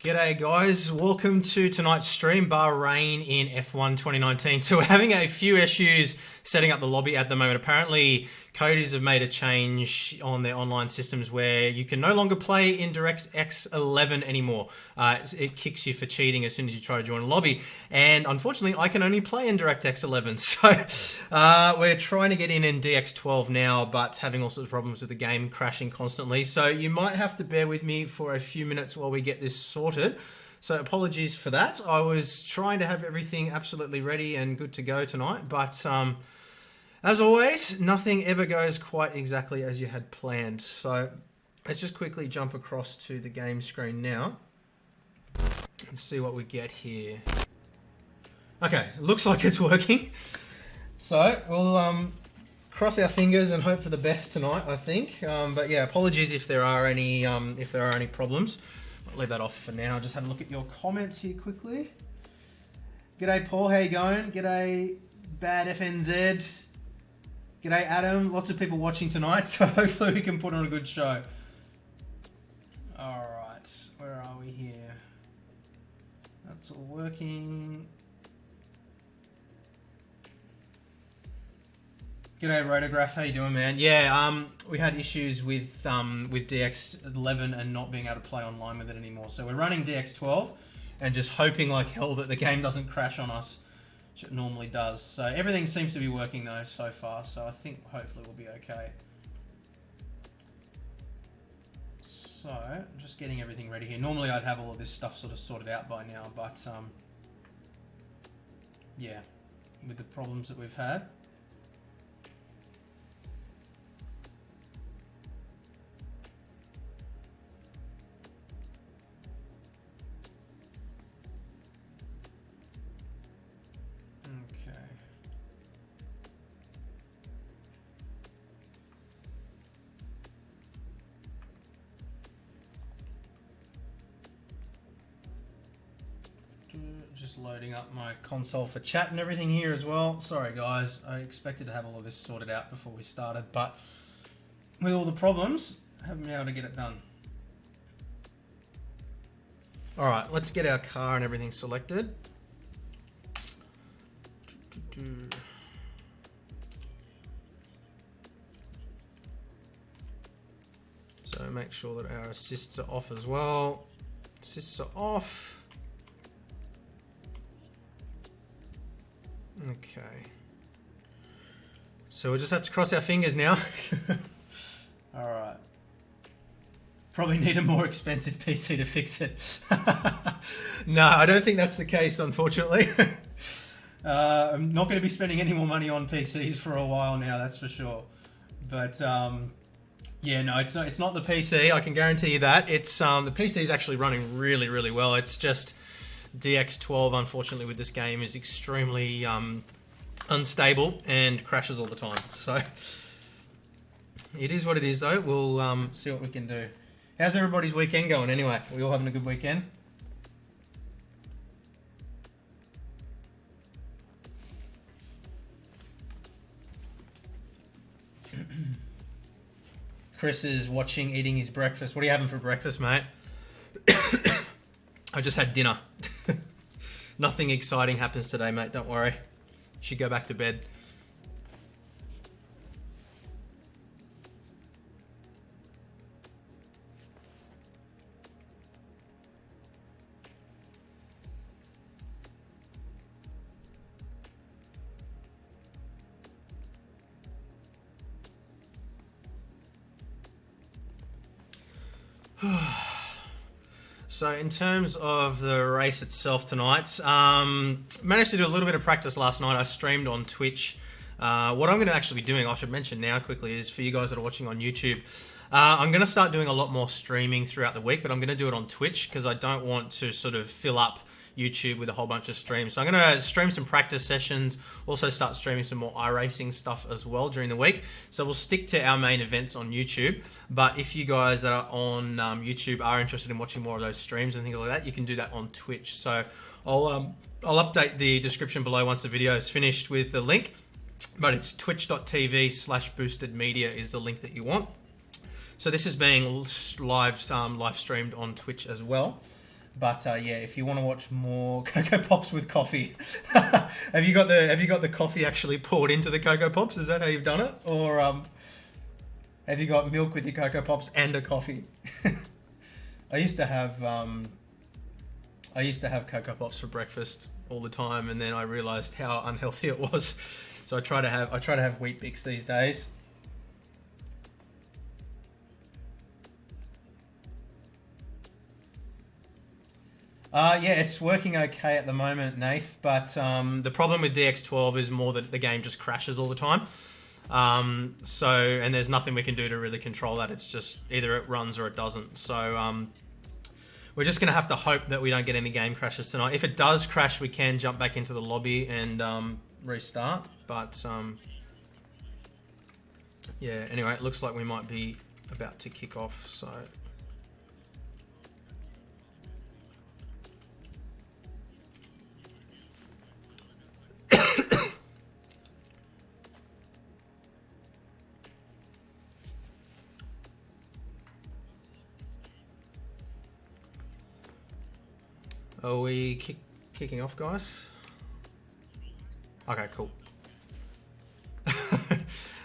G'day guys, welcome to tonight's stream, Bahrain in F1 2019. So we're having a few issues setting up the lobby at the moment. Apparently coders have made a change on their online systems where you can no longer play in DirectX 11 anymore. It kicks you for cheating as soon as you try to join a lobby. And unfortunately, I can only play in DirectX 11. So we're trying to get in DX 12 now, but having all sorts of problems with the game crashing constantly. So you might have to bear with me for a few minutes while we get this sorted. So apologies for that. I was trying to have everything absolutely ready and good to go tonight, but as always, nothing ever goes quite exactly as you had planned. So let's just quickly jump across to the game screen now and see what we get here. Okay, looks like it's working. So we'll cross our fingers and hope for the best tonight, I think. But yeah, apologies if there are any problems. I'll leave that off for now. Just have a look at your comments here quickly. G'day Paul, how you going? G'day Bad FNZ. G'day Adam. Lots of people watching tonight, so hopefully we can put on a good show. Alright, where are we here? That's all working. G'day Rotograph, how you doing, man? Yeah, we had issues with DX 11 and not being able to play online with it anymore. So we're running DX 12 and just hoping like hell that the game doesn't crash on us, which it normally does. So everything seems to be working though so far. So I think hopefully we'll be okay. So I'm just getting everything ready here. Normally I'd have all of this stuff sort of sorted out by now, but yeah, with the problems that we've had. Just loading up my console for chat and everything here as well. Sorry guys, I expected to have all of this sorted out before we started, but with all the problems, I haven't been able to get it done. All right, let's get our car and everything selected. So make sure that our assists are off as well. Assists are off. Okay. So we'll just have to cross our fingers now. All right. Probably need a more expensive PC to fix it. No, I don't think that's the case, unfortunately. I'm not going to be spending any more money on PCs for a while now, that's for sure. But yeah, no, it's not the PC. I can guarantee you that. It's the PC is actually running really, really well. It's just DX12, unfortunately, with this game is extremely unstable and crashes all the time. So it is what it is, though. We'll see what we can do. How's everybody's weekend going anyway? We all having a good weekend? Chris is watching, eating his breakfast. What are you having for breakfast, mate? I just had dinner. Nothing exciting happens today, mate. Don't worry. You should go back to bed. So in terms of the race itself tonight, managed to do a little bit of practice last night. I streamed on Twitch. What I'm going to actually be doing, I should mention now quickly, is for you guys that are watching on YouTube, I'm going to start doing a lot more streaming throughout the week, but I'm going to do it on Twitch because I don't want to sort of fill up YouTube with a whole bunch of streams. So I'm going to stream some practice sessions, also start streaming some more iRacing stuff as well during the week. So we'll stick to our main events on YouTube. But if you guys that are on YouTube are interested in watching more of those streams and things like that, you can do that on Twitch. So I'll update the description below once the video is finished with the link. But it's twitch.tv/boostedmedia is the link that you want. So this is being live streamed on Twitch as well. But yeah, if you want to watch more Cocoa Pops with coffee, have you got the coffee actually poured into the Cocoa Pops? Is that how you've done it, or have you got milk with your Cocoa Pops and a coffee? I used to have Cocoa Pops for breakfast all the time, and then I realised how unhealthy it was. So I try to have Wheat Bix these days. Yeah, it's working okay at the moment, Nath, but the problem with DX12 is more that the game just crashes all the time. And there's nothing we can do to really control that. It's just either it runs or it doesn't. So we're just going to have to hope that we don't get any game crashes tonight. If it does crash, we can jump back into the lobby and restart. But yeah, anyway, it looks like we might be about to kick off, so... Are we kicking off, guys? Okay, cool.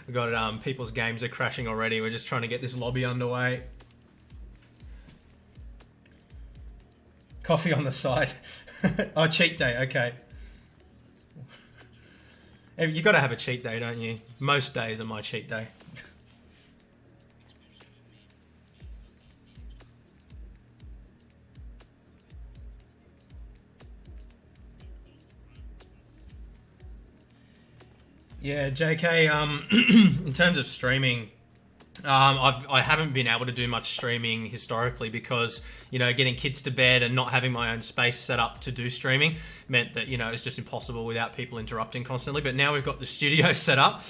We got it. People's games are crashing already. We're just trying to get this lobby underway. Coffee on the side. Oh, cheat day. Okay. You got to have a cheat day, don't you? Most days are my cheat day. Yeah, JK, in terms of streaming, I haven't been able to do much streaming historically because, you know, getting kids to bed and not having my own space set up to do streaming meant that, you know, it's just impossible without people interrupting constantly. But now we've got the studio set up.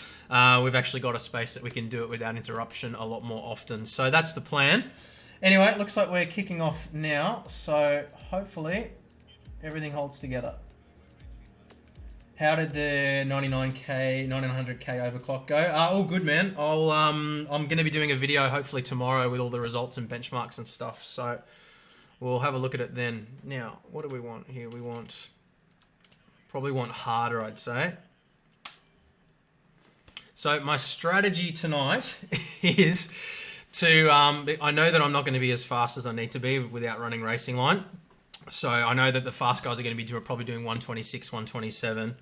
We've actually got a space that we can do it without interruption a lot more often. So that's the plan. Anyway, it looks like we're kicking off now. So hopefully everything holds together. How did the 9900K overclock go? All good, man. I'm going to be doing a video hopefully tomorrow with all the results and benchmarks and stuff. So we'll have a look at it then. Now, what do we want here? We probably want harder, I'd say. So my strategy tonight is to, I know that I'm not going to be as fast as I need to be without running racing line. So I know that the fast guys are going to be probably doing 126, 127.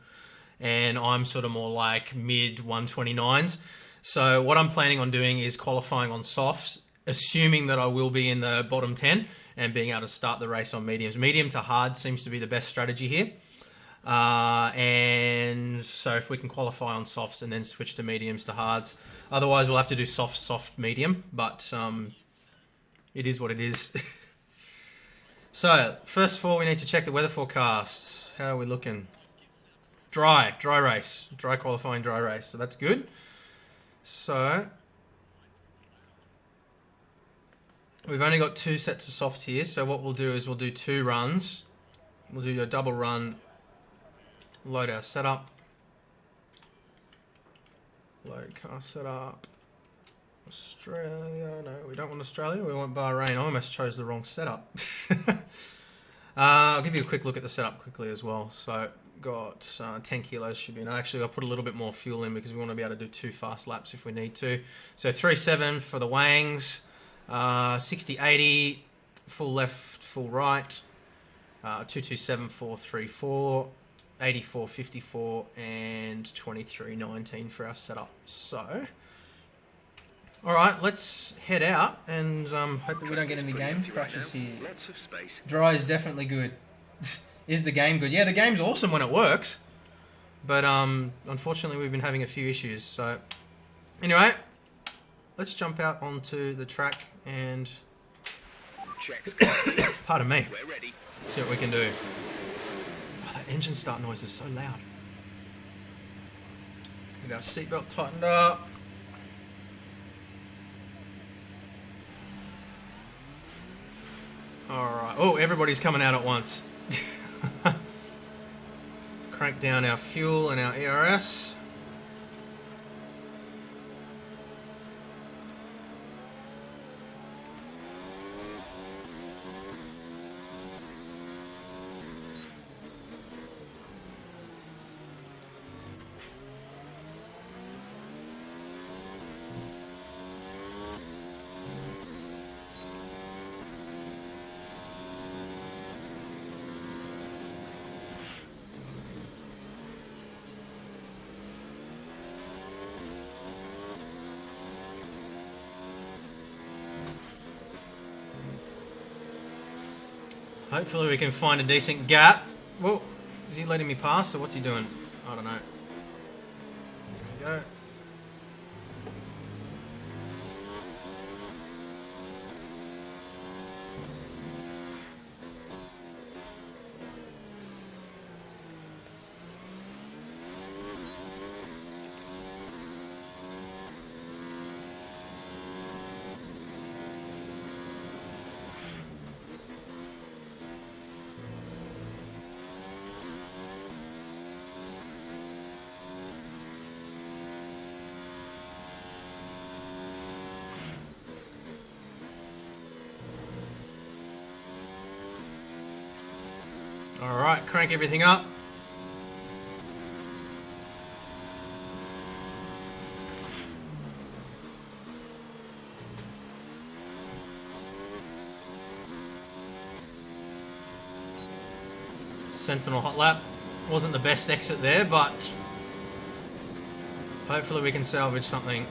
And I'm sort of more like mid 129s. So what I'm planning on doing is qualifying on softs, assuming that I will be in the bottom 10 and being able to start the race on mediums. Medium to hard seems to be the best strategy here. And so if we can qualify on softs and then switch to mediums to hards. Otherwise, we'll have to do soft, soft, medium. But it is what it is. So, first of all, we need to check the weather forecast. How are we looking? Dry race. Dry qualifying, dry race. So that's good. So, we've only got 2 sets of soft here. So what we'll do is we'll do 2 runs. We'll do a double run. Load our setup. Load car setup. Australia. No, we don't want Australia. We want Bahrain. I almost chose the wrong setup. I'll give you a quick look at the setup quickly as well. So, got 10 kilos should be. No, actually, I'll put a little bit more fuel in because we want to be able to do 2 fast laps if we need to. So, 3.7 for the Wangs. 60.80. Full left, full right. 227, 434. 84.54 and 23.19 for our setup. So, all right, let's head out and hope that we don't get any game crashes here. Lots of space. Dry is definitely good. Is the game good? Yeah, the game's awesome when it works, but unfortunately we've been having a few issues. So, anyway, let's jump out onto the track and pardon me. We're ready. See what we can do. Oh, that engine start noise is so loud. Get our seatbelt tightened up. Alright. Oh, everybody's coming out at once. Crank down our fuel and our ERS. Hopefully we can find a decent gap. Whoa, is he letting me pass or what's he doing? I don't know. There we go. Alright, crank everything up. Sentinel hot lap. Wasn't the best exit there, but hopefully we can salvage something.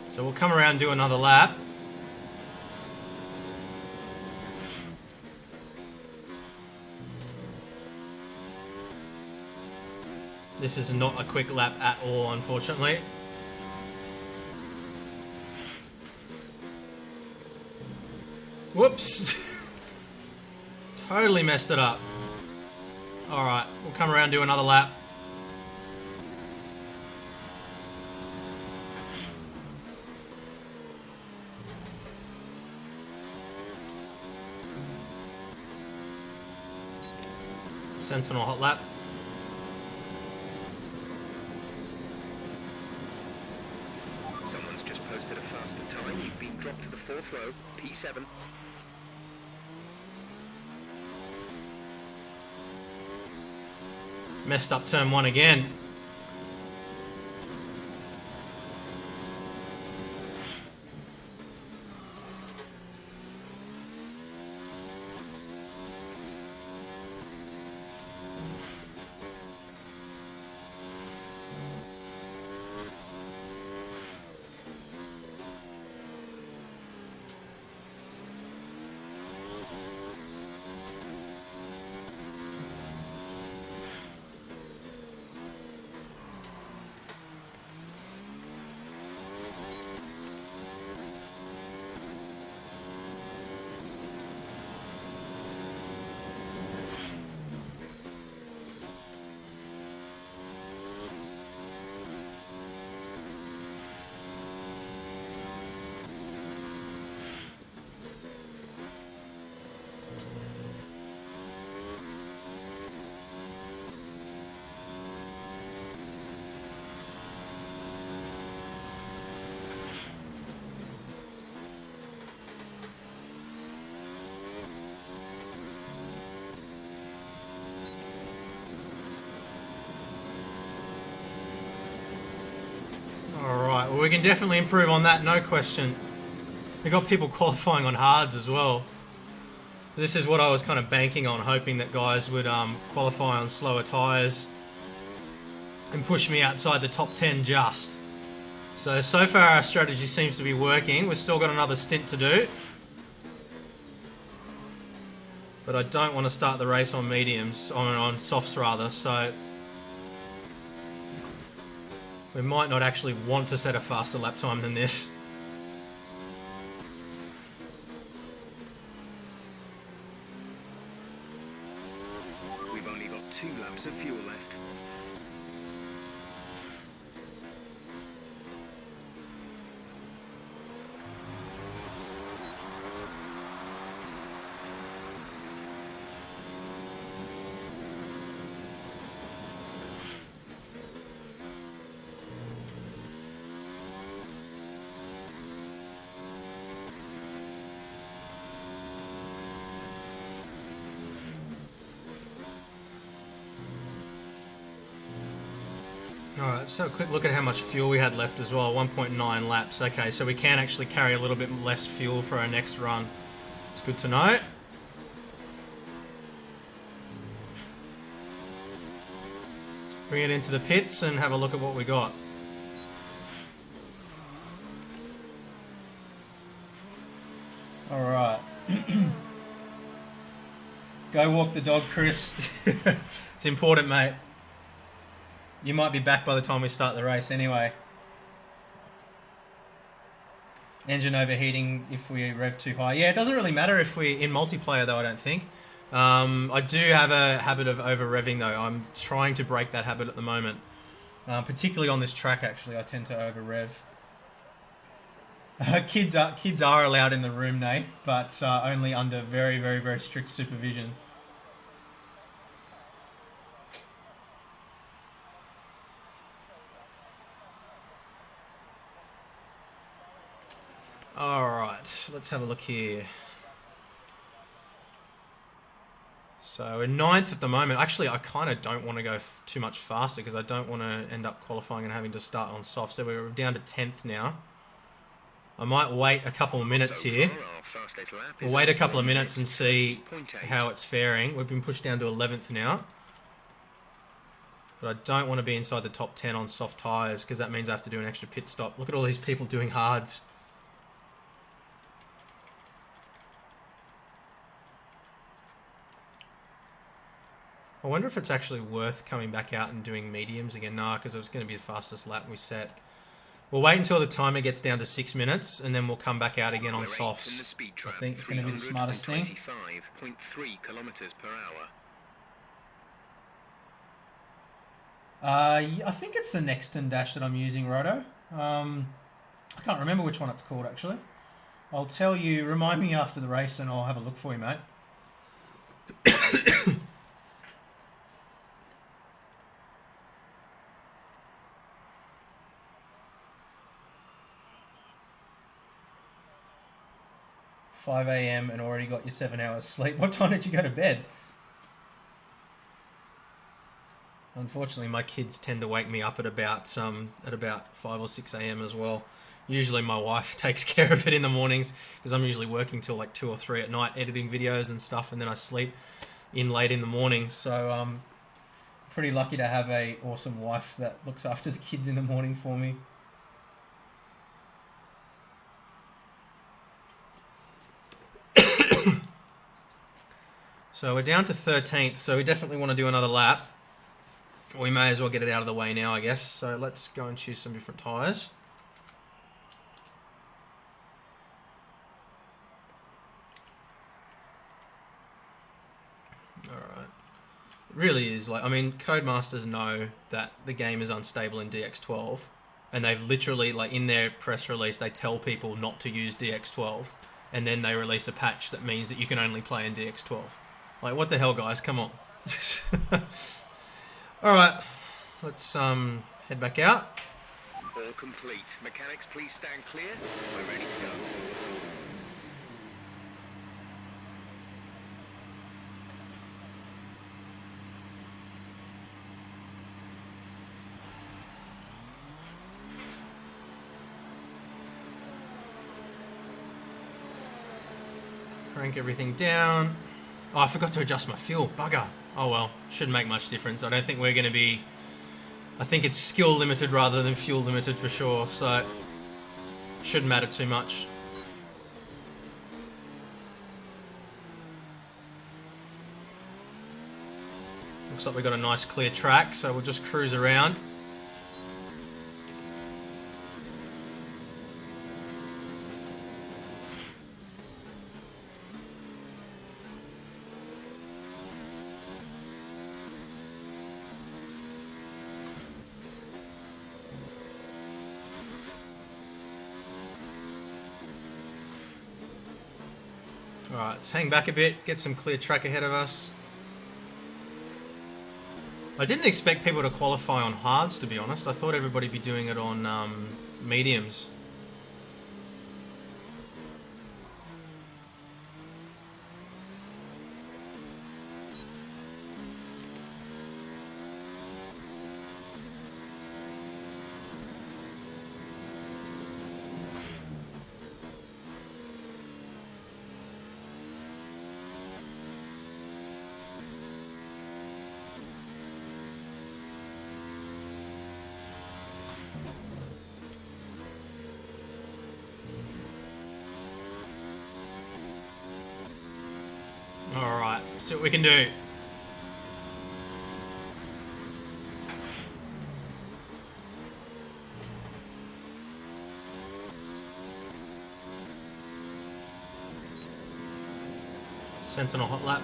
So we'll come around and do another lap. This is not a quick lap at all, unfortunately. Whoops. Totally messed it up. Alright, we'll come around and do another lap. Sentinel hot lap. Someone's just posted a faster time. You've been dropped to the 4th row, P7. Messed up turn 1 again. Alright, well we can definitely improve on that, no question. We got people qualifying on hards as well. This is what I was kind of banking on, hoping that guys would qualify on slower tyres and push me outside the top 10 just. So far our strategy seems to be working. We've still got another stint to do. But I don't want to start the race on mediums, on softs rather, so we might not actually want to set a faster lap time than this. We've only got 2 laps of fuel left. Alright, let's have a quick look at how much fuel we had left as well. 1.9 laps. Okay, so we can actually carry a little bit less fuel for our next run. It's good to know. Bring it into the pits and have a look at what we got. Alright. Go walk the dog, Chris. It's important, mate. You might be back by the time we start the race anyway. Engine overheating if we rev too high. Yeah, it doesn't really matter if we in multiplayer though, I don't think. I do have a habit of over revving though. I'm trying to break that habit at the moment. Particularly on this track actually, I tend to over rev. Kids are allowed in the room, Nath, but only under very, very, very strict supervision. Alright, let's have a look here. So we're 9th at the moment. Actually, I kind of don't want to go too much faster because I don't want to end up qualifying and having to start on soft. So we're down to 10th now. I might wait a couple of minutes here. We'll wait a couple of minutes and see how it's faring. We've been pushed down to 11th now. But I don't want to be inside the top 10 on soft tyres because that means I have to do an extra pit stop. Look at all these people doing hards. I wonder if it's actually worth coming back out and doing mediums again. Nah, because it was going to be the fastest lap we set. We'll wait until the timer gets down to 6 minutes, and then we'll come back out again on softs. I think it's going to be the smartest thing. 25.3 kilometers per hour. I think it's the Nexton dash that I'm using, Roto. I can't remember which one it's called, actually. I'll tell you, remind me after the race, and I'll have a look for you, mate. 5 a.m. and already got your 7 hours sleep. What time did you go to bed? Unfortunately, my kids tend to wake me up at about 5 or 6 a.m. as well. Usually my wife takes care of it in the mornings because I'm usually working till like 2 or 3 at night editing videos and stuff, and then I sleep in late in the morning. So pretty lucky to have a awesome wife that looks after the kids in the morning for me. So we're down to 13th, so we definitely want to do another lap. We may as well get it out of the way now, I guess. So let's go and choose some different tyres. Alright. It really is like, I mean, Codemasters know that the game is unstable in DX12, and they've literally, like, in their press release, they tell people not to use DX12, and then they release a patch that means that you can only play in DX12. Like, what the hell, guys? Come on. Alright, let's head back out. All complete. Mechanics, please stand clear. We're ready to go. Crank everything down. Oh, I forgot to adjust my fuel. Bugger. Oh well, shouldn't make much difference. I don't think we're going to be... I think it's skill limited rather than fuel limited for sure, so shouldn't matter too much. Looks like we've got a nice clear track, so we'll just cruise around. Alright, let's hang back a bit, get some clear track ahead of us. I didn't expect people to qualify on hards, to be honest. I thought everybody would be doing it on mediums. Alright, see what we can do. Sentinel hot lap.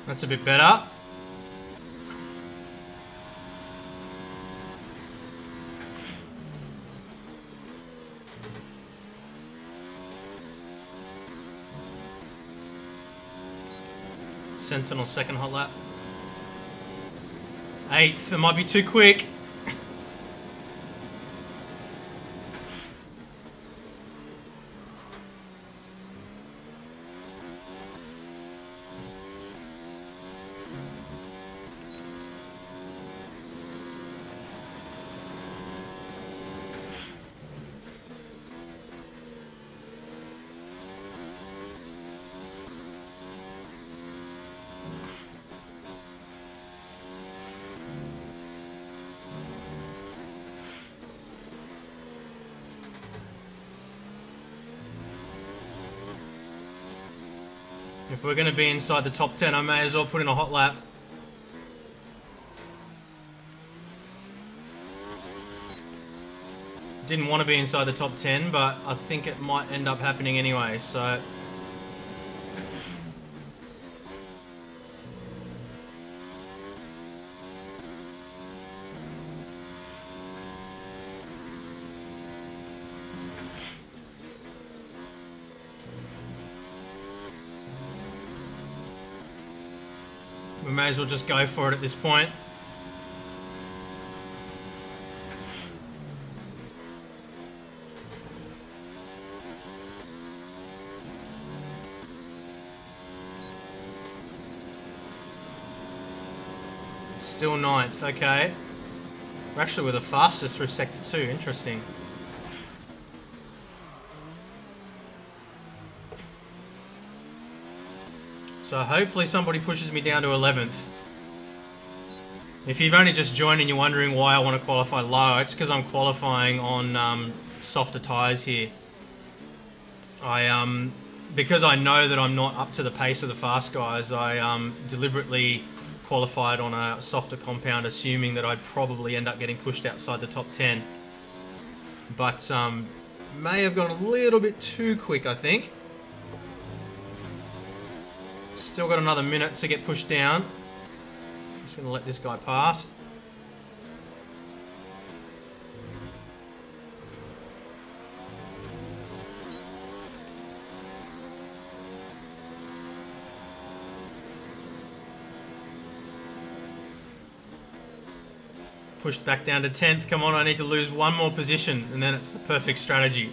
That's a bit better. Sentinel second hot lap. 8th, it might be too quick. If we're going to be inside the top 10, I may as well put in a hot lap. Didn't want to be inside the top 10, but I think it might end up happening anyway, so... We may as well just go for it at this point. Still 9th, okay. We're actually the fastest through Sector 2, interesting. So hopefully somebody pushes me down to 11th. If you've only just joined and you're wondering why I want to qualify low, it's because I'm qualifying on softer tyres here. Because I know that I'm not up to the pace of the fast guys, I deliberately qualified on a softer compound, assuming that I'd probably end up getting pushed outside the top 10. But may have gone a little bit too quick, I think. Still got another minute to get pushed down. Just going to let this guy pass. Pushed back down to 10th. Come on, I need to lose one more position, and then it's the perfect strategy.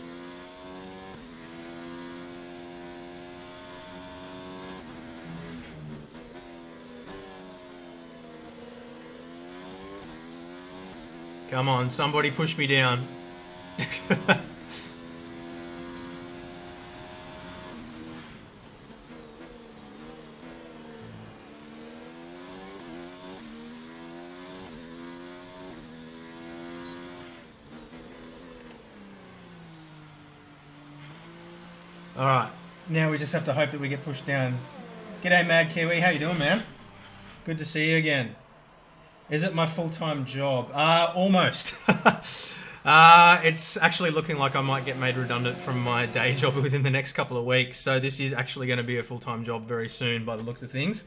Come on, somebody push me down. Alright, now we just have to hope that we get pushed down. G'day Mad Kiwi, how you doing, man? Good to see you again. Is it my full-time job? Almost. It's actually looking like I might get made redundant from my day job within the next couple of weeks, so this is actually going to be a full-time job very soon by the looks of things.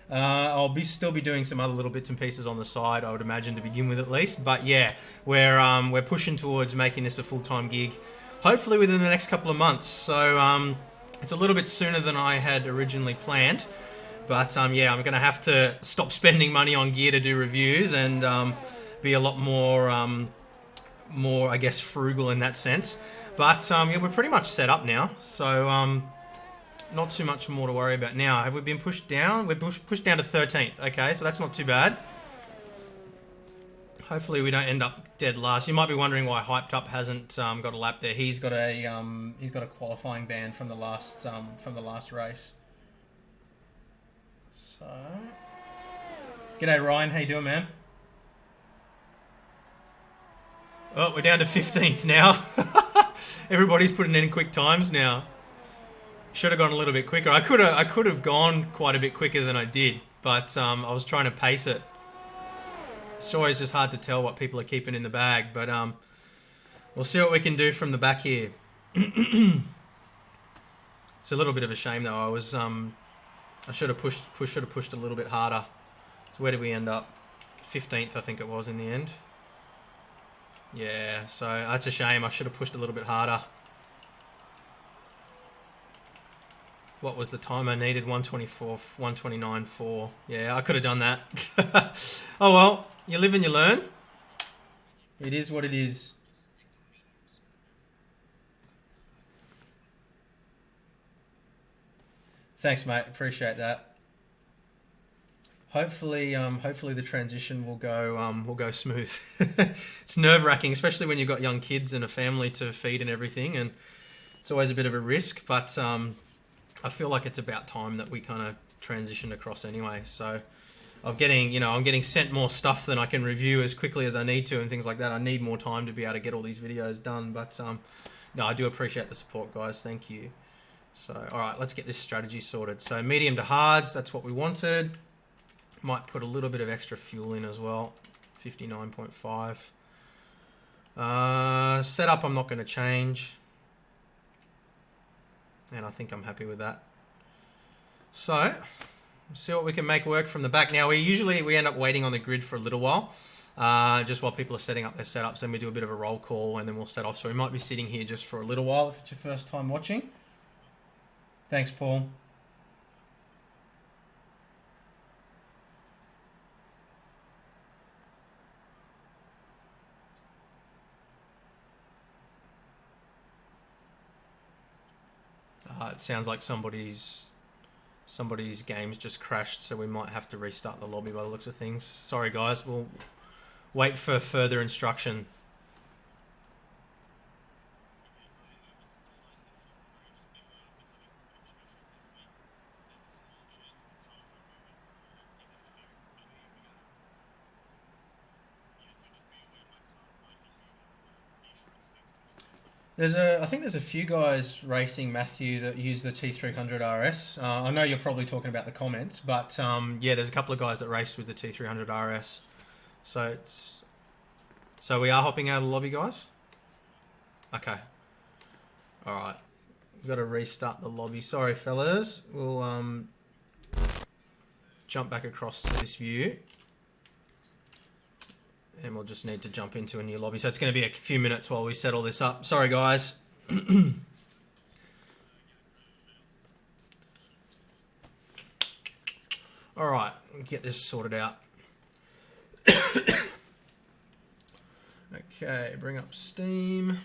I'll still be doing some other little bits and pieces on the side, I would imagine, to begin with at least. But yeah, we're pushing towards making this a full-time gig, hopefully within the next couple of months. So it's a little bit sooner than I had originally planned. But yeah, I'm going to have to stop spending money on gear to do reviews and be a lot more, I guess, frugal in that sense. But yeah, we're pretty much set up now. So not too much more to worry about now. Have we been pushed down? We're pushed down to 13th. Okay, so that's not too bad. Hopefully we don't end up dead last. You might be wondering why Hyped Up hasn't got a lap there. He's got a qualifying ban from the last race. So, g'day Ryan, how you doing, man? Oh, we're down to 15th now. Everybody's putting in quick times now. Should have gone a little bit quicker. I could have gone quite a bit quicker than I did, but I was trying to pace it. It's always just hard to tell what people are keeping in the bag, but we'll see what we can do from the back here. It's a little bit of a shame though. I should have pushed a little bit harder. So where did we end up? 15th, I think it was in the end. Yeah, so that's a shame. I should have pushed a little bit harder. What was the time I needed? 124, 129.4. Yeah, I could have done that. Oh well, you live and you learn. It is what it is. Thanks, mate. Appreciate that. Hopefully the transition will go smooth. It's nerve-wracking, especially when you've got young kids and a family to feed and everything, and it's always a bit of a risk. But I feel like it's about time that we kind of transitioned across anyway. So I'm getting sent more stuff than I can review as quickly as I need to and things like that. I need more time to be able to get all these videos done. But no, I do appreciate the support, guys. Thank you. So, all right, let's get this strategy sorted. So medium to hards, that's what we wanted. Might put a little bit of extra fuel in as well. 59.5. Setup I'm not going to change. And I think I'm happy with that. So, see what we can make work from the back. Now, we end up waiting on the grid for a little while. Just while people are setting up their setups, then we do a bit of a roll call and then we'll set off. So we might be sitting here just for a little while if it's your first time watching. Thanks, Paul. It sounds like somebody's game's just crashed, so we might have to restart the lobby by the looks of things. Sorry, guys. We'll wait for further instruction. I think there's a few guys racing, Matthew, that use the T300 RS. I know you're probably talking about the comments, but yeah, there's a couple of guys that race with the T300 RS. So we are hopping out of the lobby, guys. Okay. All right. We've got to restart the lobby. Sorry, fellas. We'll jump back across to this view. And we'll just need to jump into a new lobby. So it's going to be a few minutes while we set all this up. Sorry, guys. All right, get this sorted out. Okay, bring up Steam.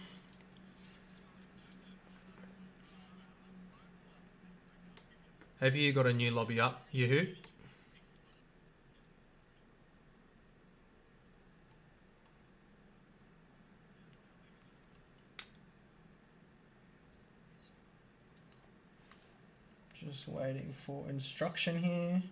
Have you got a new lobby up, Yoo-hoo? Just waiting for instruction here.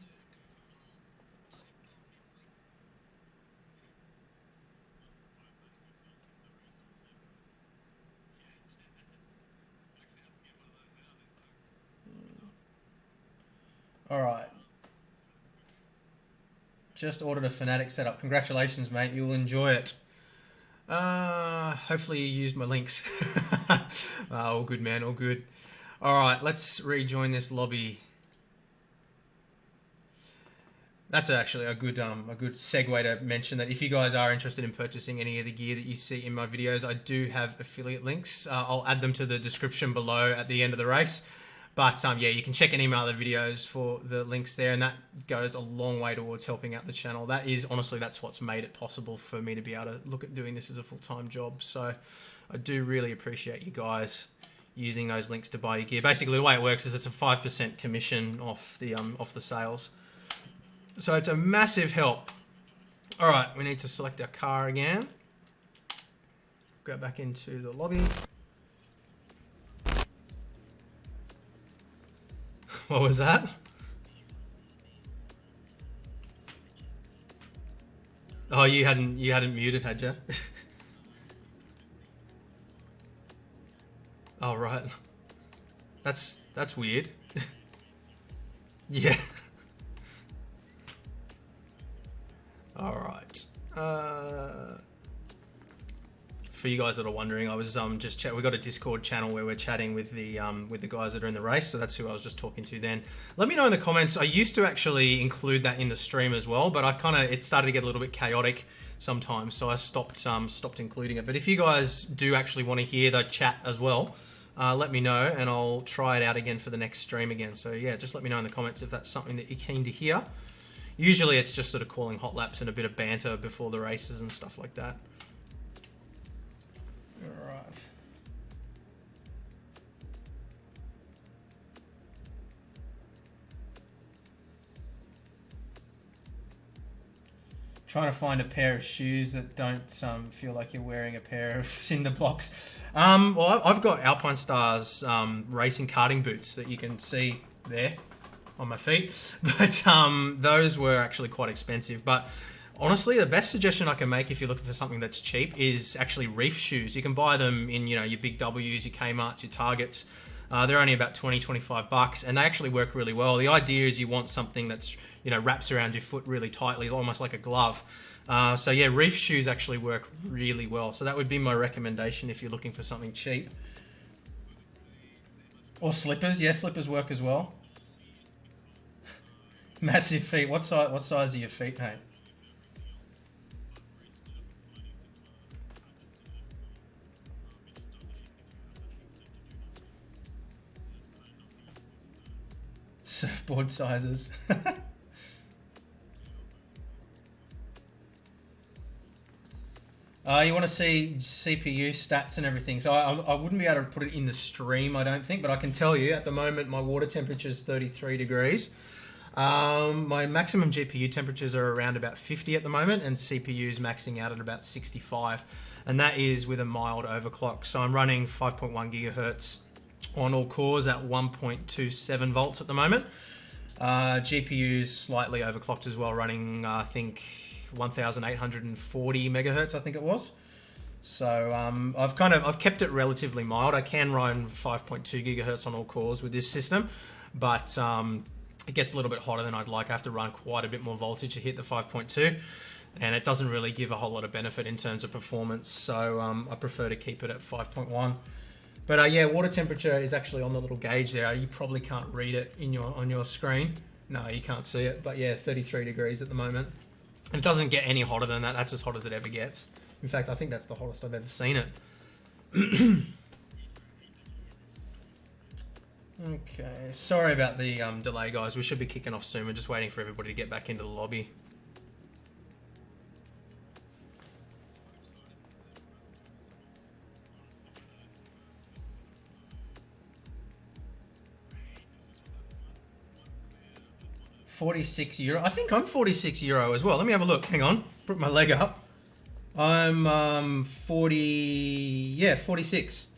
All right. Just ordered a FANATEC setup. Congratulations, mate. You'll enjoy it. Hopefully you used my links. All good, man. All good. All right, let's rejoin this lobby. That's actually a good segue to mention that if you guys are interested in purchasing any of the gear that you see in my videos, I do have affiliate links. I'll add them to the description below at the end of the race. But yeah, you can check any of my other videos for the links there, and that goes a long way towards helping out the channel. That is, honestly, that's what's made it possible for me to be able to look at doing this as a full-time job. So I do really appreciate you guys using those links to buy your gear. Basically, the way it works is it's a 5% commission off the sales. So it's a massive help. All right, we need to select our car again. Go back into the lobby. What was that? Oh, you hadn't muted, had you? Oh, right. That's weird. Yeah. All right. For you guys that are wondering, I was just we got a Discord channel where we're chatting with the guys that are in the race, so that's who I was just talking to then. Let me know in the comments. I used to actually include that in the stream as well, but it started to get a little bit chaotic sometimes, so I stopped including it. But if you guys do actually want to hear the chat as well, let me know and I'll try it out again for the next stream again. So yeah, just let me know in the comments if that's something that you're keen to hear. Usually it's just sort of calling hot laps and a bit of banter before the races and stuff like that. All right. Trying to find a pair of shoes that don't feel like you're wearing a pair of cinder blocks. Well, I've got Alpine Stars racing karting boots that you can see there on my feet, but those were actually quite expensive. But honestly, the best suggestion I can make if you're looking for something that's cheap is actually reef shoes. You can buy them in your big W's, your Kmart's, your Targets. They're only about 20, 25 bucks, and they actually work really well. The idea is you want something that's, you know, wraps around your foot really tightly, it's almost like a glove. So yeah, reef shoes actually work really well. So that would be my recommendation if you're looking for something cheap. Or slippers, yeah, slippers work as well. Massive feet. What size are your feet, mate? Surfboard sizes. You want to see CPU stats and everything. So I wouldn't be able to put it in the stream, I don't think, but I can tell you at the moment my water temperature is 33 degrees. My maximum GPU temperatures are around about 50 at the moment, and CPU's maxing out at about 65, and that is with a mild overclock. So I'm running 5.1 gigahertz on all cores at 1.27 volts at the moment. GPU's slightly overclocked as well, running I think 1840 megahertz, I think it was. So I've kept it relatively mild. I can run 5.2 gigahertz on all cores with this system, but it gets a little bit hotter than I'd like. I have to run quite a bit more voltage to hit the 5.2, and it doesn't really give a whole lot of benefit in terms of performance. So I prefer to keep it at 5.1. But yeah, water temperature is actually on the little gauge there. You probably can't read it on your screen. No, you can't see it. But yeah, 33 degrees at the moment. And it doesn't get any hotter than that. That's as hot as it ever gets. In fact, I think that's the hottest I've ever seen it. Okay, sorry about the delay, guys. We should be kicking off soon. We're just waiting for everybody to get back into the lobby. €46. I think I'm €46 as well. Let me have a look. Hang on. Put my leg up. I'm 46.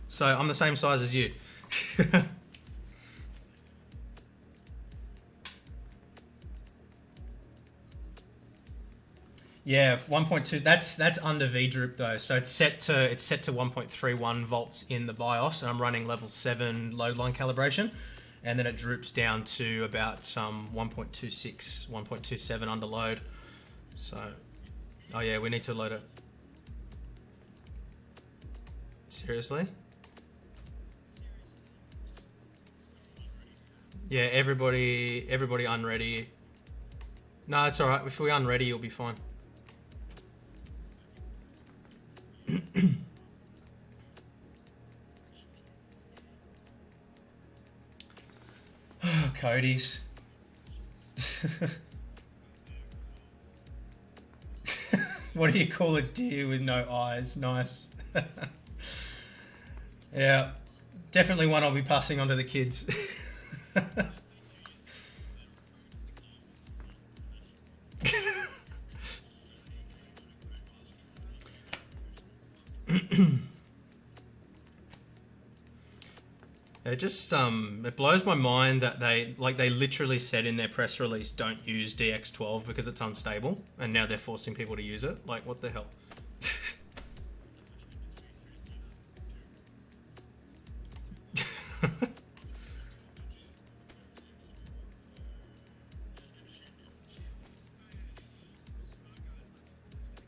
So I'm the same size as you. Yeah, 1.2. That's under V-droop though. So it's set to 1.31 volts in the BIOS, and I'm running level 7 load line calibration. And then it droops down to about 1.26, 1.27 under load. So, oh yeah, we need to load it. Seriously? Yeah, everybody unready. No, it's alright. If we're unready, you'll be fine. Cody's. What do you call a deer with no eyes? Nice. Yeah, definitely one I'll be passing on to the kids. It just it blows my mind that they literally said in their press release, don't use DX12 because it's unstable, and now they're forcing people to use it. Like, what the hell?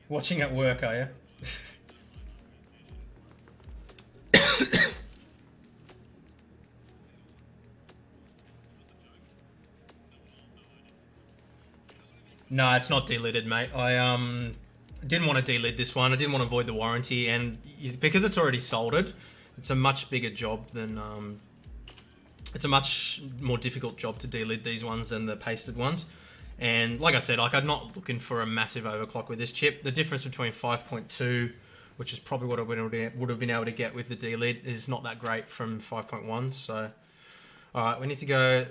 Watching at work, are you? No, it's not delitted, mate. I didn't want to delid this one. I didn't want to void the warranty, and because it's already soldered, it's a much bigger job than it's a much more difficult job to delid these ones than the pasted ones. And like I said, like, I'm not looking for a massive overclock with this chip. The difference between 5.2, which is probably what I would have been able to get with the delid, is not that great from 5.1. So, all right, we need to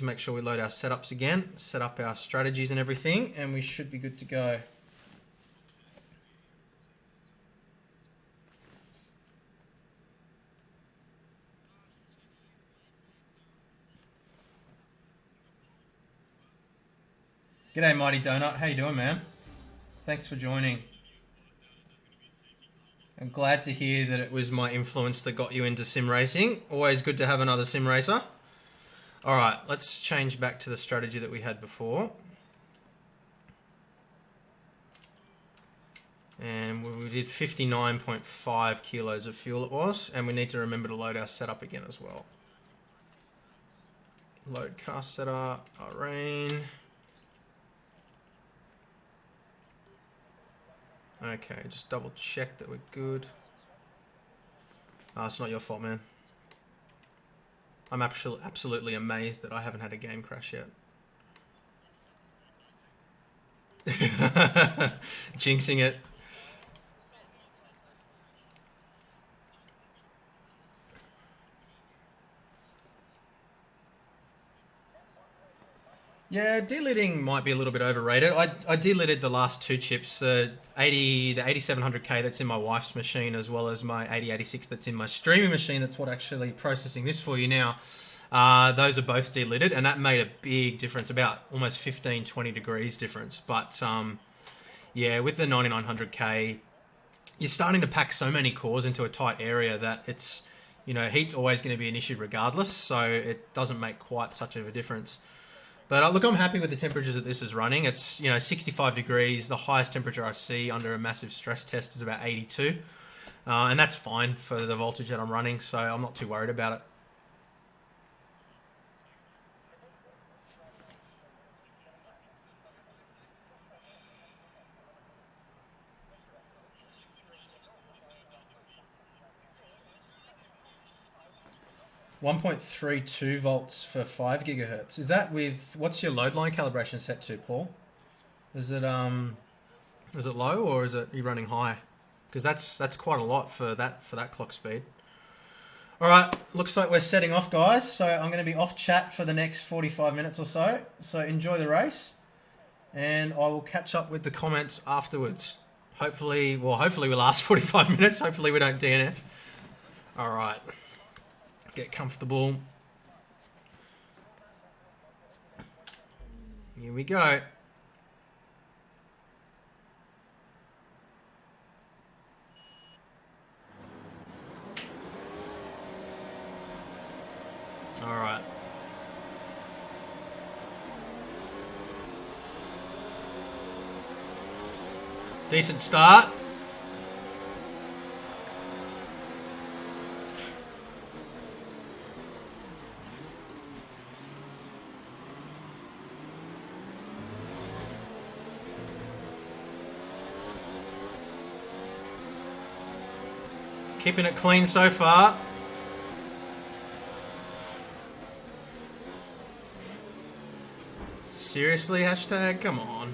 make sure we load our setups again, set up our strategies and everything, and we should be good to go. G'day, Mighty Donut. How you doing, man? Thanks for joining. I'm glad to hear that it was my influence that got you into sim racing. Always good to have another sim racer. All right, let's change back to the strategy that we had before. And we did 59.5 kilos of fuel it was, and we need to remember to load our setup again as well. Load cast setup, Bahrain. Okay, just double check that we're good. Oh, it's not your fault, man. I'm absolutely amazed that I haven't had a game crash yet. Jinxing it. Yeah, delidding might be a little bit overrated. I delidded the last two chips, the 8700K that's in my wife's machine, as well as my 8086 that's in my streaming machine. That's what actually processing this for you now. Those are both delidded, and that made a big difference, about almost 15, 20 degrees difference. But yeah, with the 9900K, you're starting to pack so many cores into a tight area that it's, you know, heat's always going to be an issue regardless, so it doesn't make quite such of a difference. But look, I'm happy with the temperatures that this is running. It's, you know, 65 degrees. The highest temperature I see under a massive stress test is about 82. And that's fine for the voltage that I'm running, so I'm not too worried about it. .32 volts for 5 gigahertz. Is that with, what's your load line calibration set to, Paul? Is it low, or is it, are you running high? Because that's quite a lot for that clock speed. All right, looks like we're setting off, guys. So I'm going to be off chat for the next 45 minutes or so. So enjoy the race, and I will catch up with the comments afterwards. Hopefully we'll last 45 minutes. Hopefully we don't DNF. All right. Get comfortable. Here we go. All right. Decent start. Keeping it clean so far. Seriously, hashtag? Come on.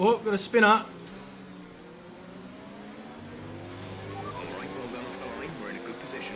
Oh, got a spinner. All right, well done off the line. We're in a good position.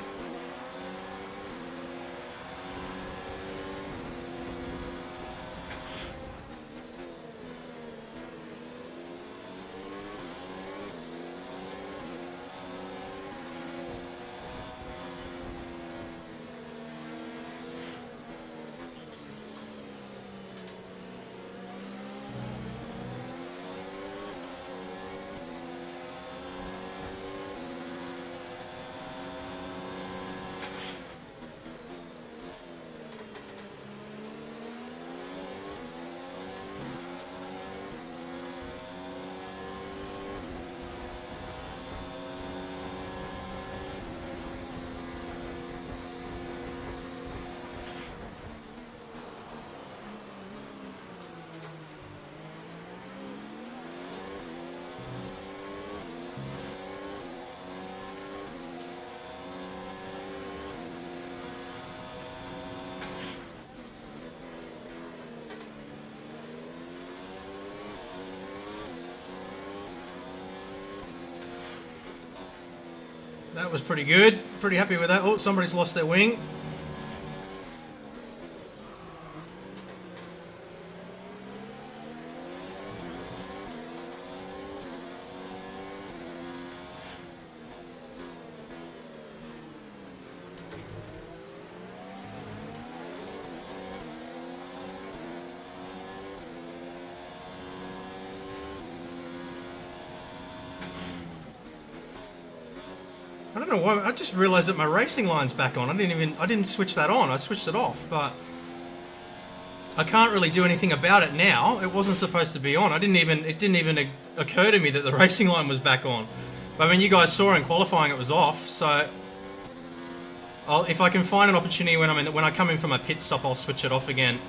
That was pretty good. Pretty happy with that. Oh, somebody's lost their wing. don't know why. I just realised that my racing line's back on. I didn't switch that on. I switched it off, but I can't really do anything about it now. It wasn't supposed to be on. It didn't even occur to me that the racing line was back on. But I mean, you guys saw in qualifying it was off, so if I can find an opportunity when I come in from a pit stop, I'll switch it off again.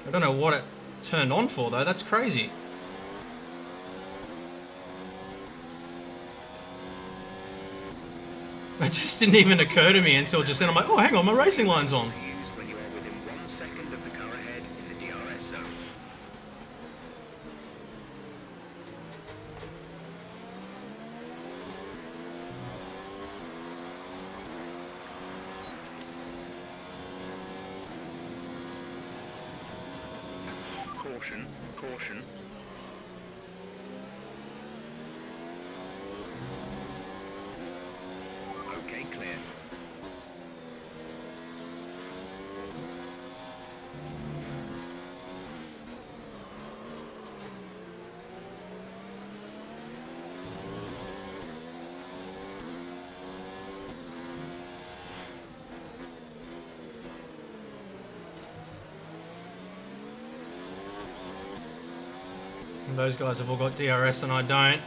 I don't know what it turned on for though. That's crazy. It just didn't even occur to me until just then. I'm like, oh, hang on, my racing line's on. To use when you are within 1 second of the car ahead in the DRS zone. Caution, caution. Okay, clear. And those guys have all got DRS and I don't.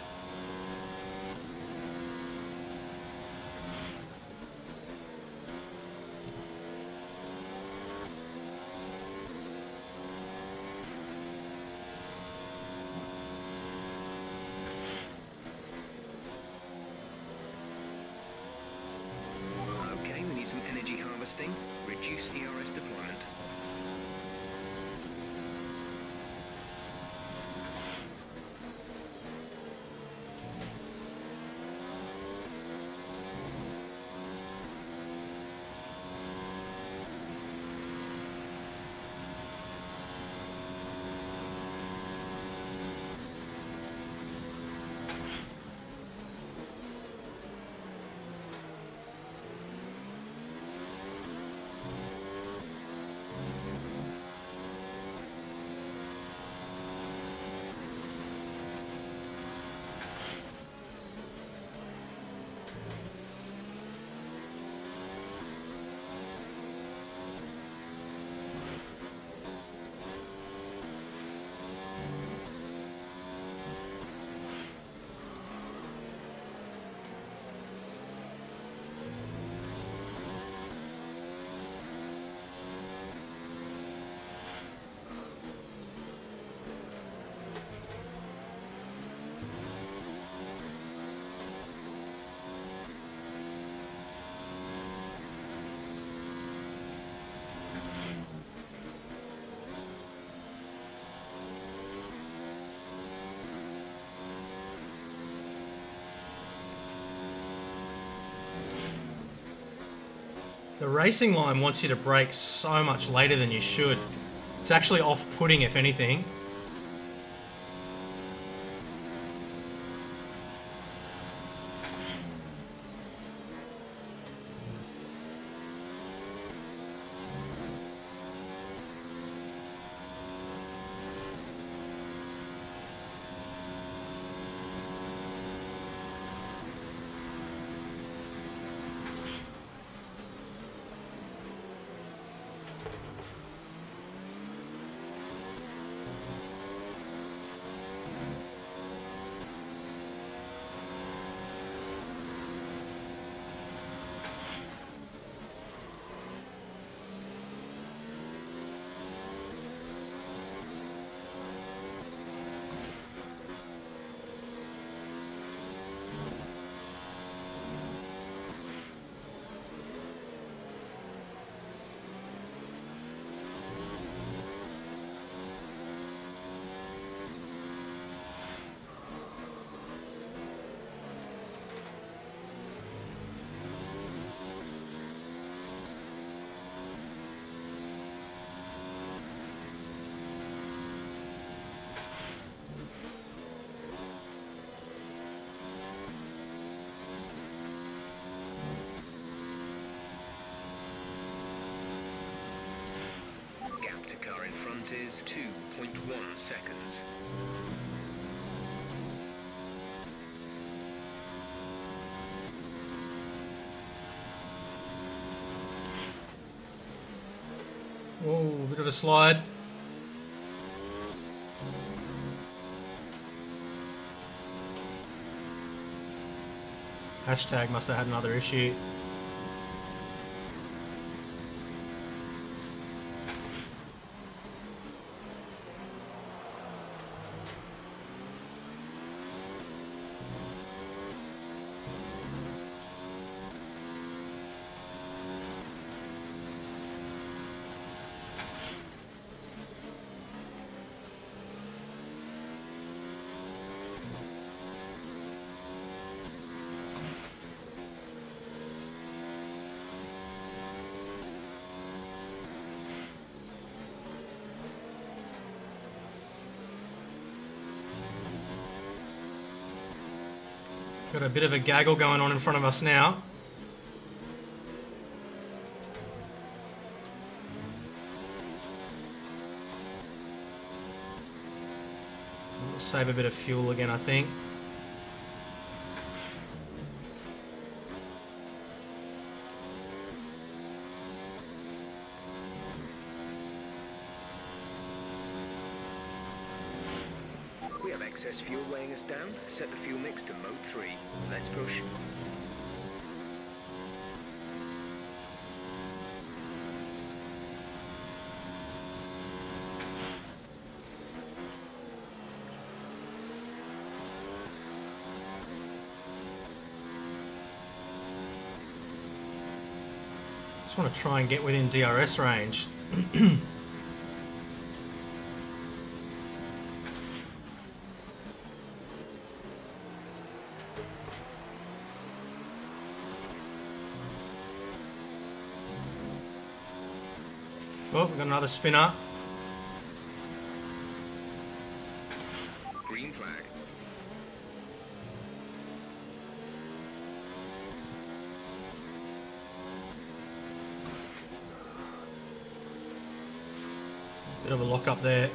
Okay, we need some energy harvesting. Reduce ERS deployment. The racing line wants you to brake so much later than you should. It's actually off-putting, if anything. Gap to car in front is 2.1 seconds. Whoa, bit of a slide. Hashtag must have had another issue. Got a bit of a gaggle going on in front of us now. We'll save a bit of fuel again, I think. We have excess fuel weighing us down. Set the fuel mix to mode 3. Let's push. Just want to try and get within DRS range. Oh, we've got another spinner. Green flag. Bit of a lock up there.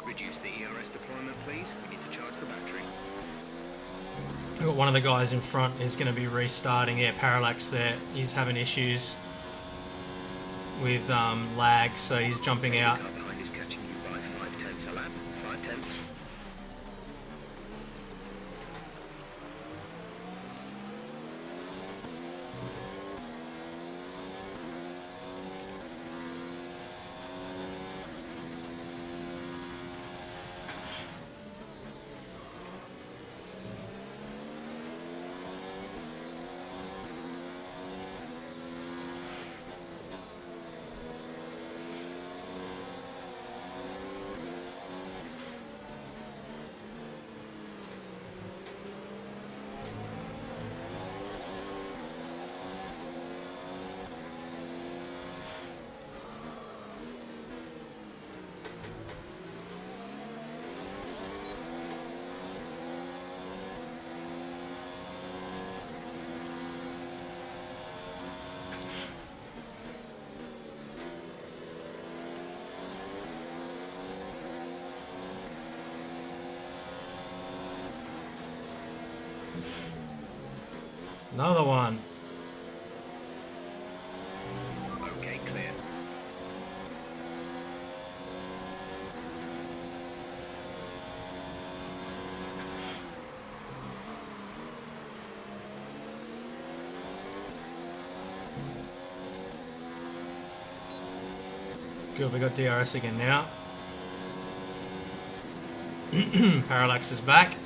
Reduce the ERS deployment, please. We need to charge the battery. We've got one of the guys in front is going to be restarting. Yeah, Parallax there. He's having issues with lag, so he's jumping out. The car behind is catching you by 5/10 a lap. 5/10. Another one. Okay, clear. Good, we got DRS again now. Parallax is back.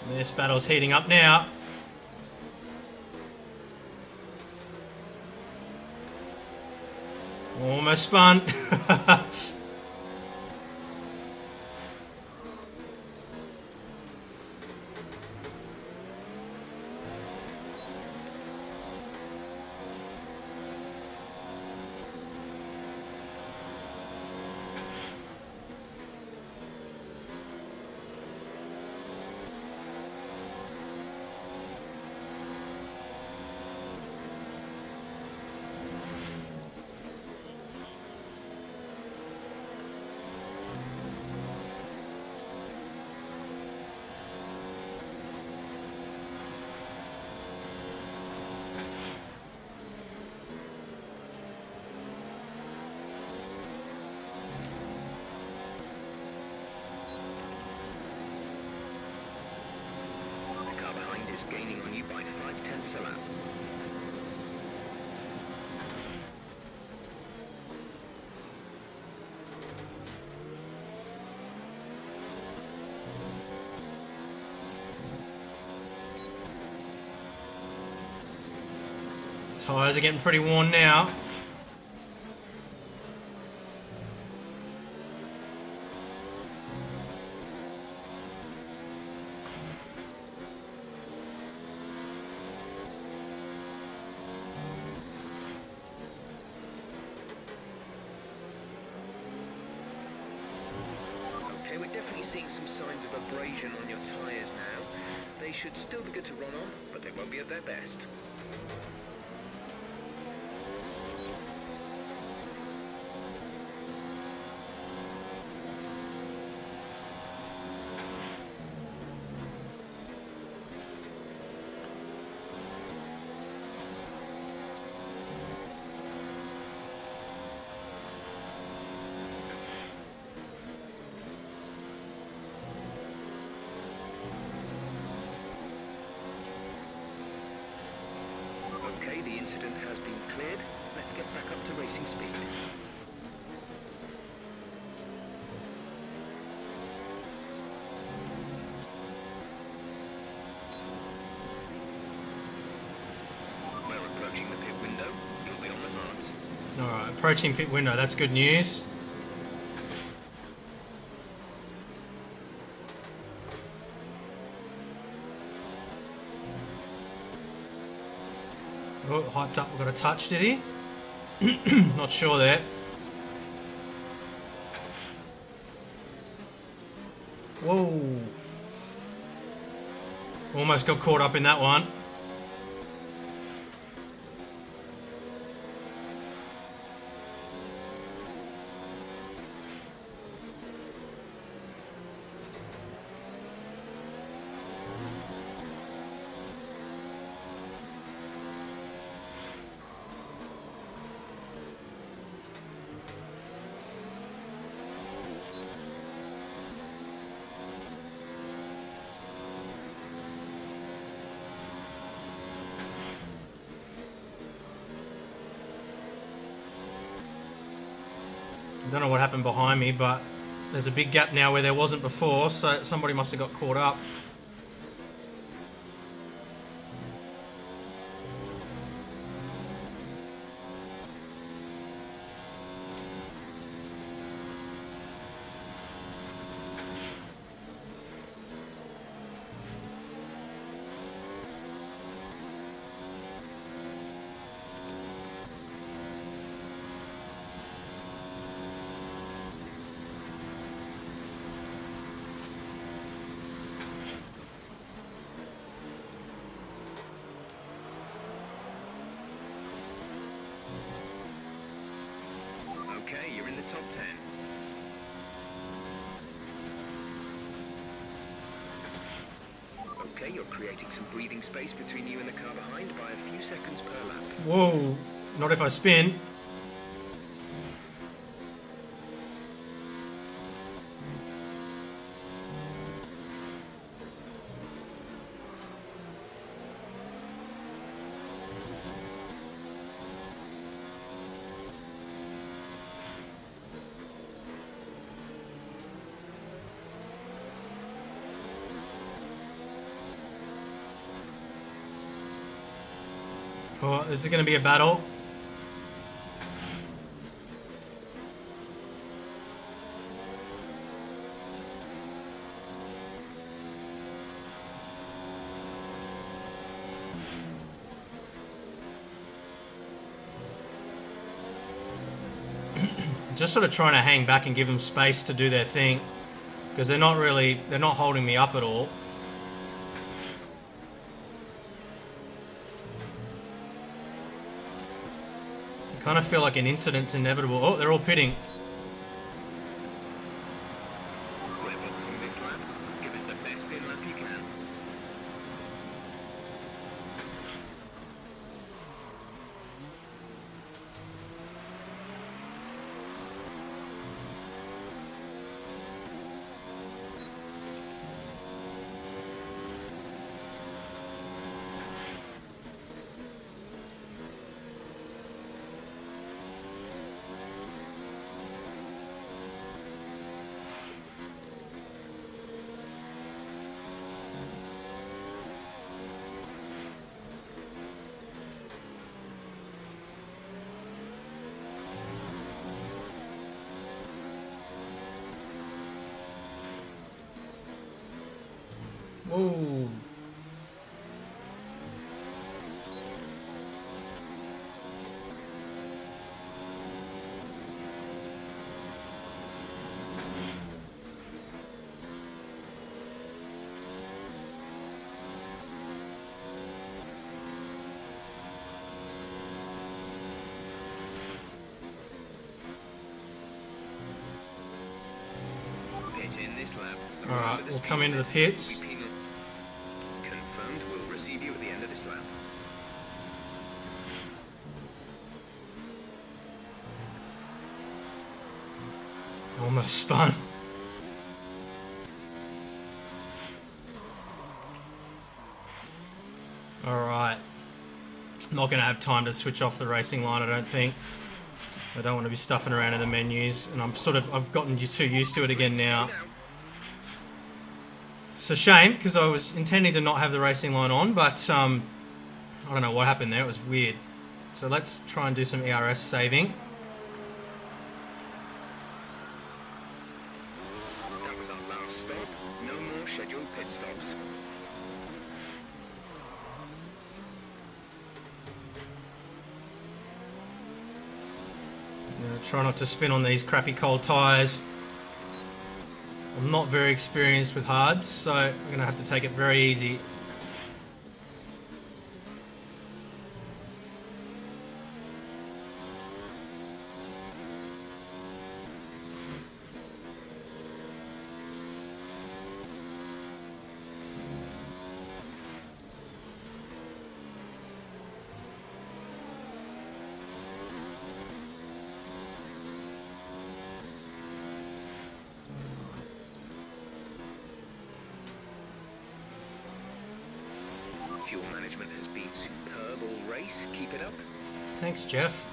This battle's heating up now. Almost spun. The car behind is gaining on you by 0.5 a lap. Tyres are getting pretty worn now. Okay, we're definitely seeing some signs of abrasion on your tyres now. They should still be good to run on, but they won't be at their best. Okay, the incident has been cleared. Let's get back up to racing speed. We're approaching the pit window. You'll be on the hards. Alright, approaching pit window. That's good news. Oh, hyped up. We've got a touch, did he? Not sure there. Whoa. Almost got caught up in that one. I don't know what happened behind me, but there's a big gap now where there wasn't before, so somebody must have got caught up. Okay, you're in the top 10. Okay, you're creating some breathing space between you and the car behind by a few seconds per lap. Whoa, not if I spin. Oh, this is going to be a battle. Just sort of trying to hang back and give them space to do their thing, because they're not holding me up at all. I kind of feel like an incident's inevitable. Oh, they're all pitting. We're boxing this lap. Give us the best in lap you can. Whoa. Pit in this lap. Alright, we'll come into the pits. Confirmed, we'll receive you at the end of this lap. Almost spun. Alright. Not going to have time to switch off the racing line, I don't think. I don't want to be stuffing around in the menus, and I've gotten too used to it again now. It's a shame, because I was intending to not have the racing line on, but I don't know what happened there, it was weird. So let's try and do some ERS saving. That was our last stop. No more scheduled pit stops. Try not to spin on these crappy cold tyres. I'm not very experienced with hards, so I'm going to have to take it very easy. Fuel management has been superb all race. Keep it up. Thanks, Jeff.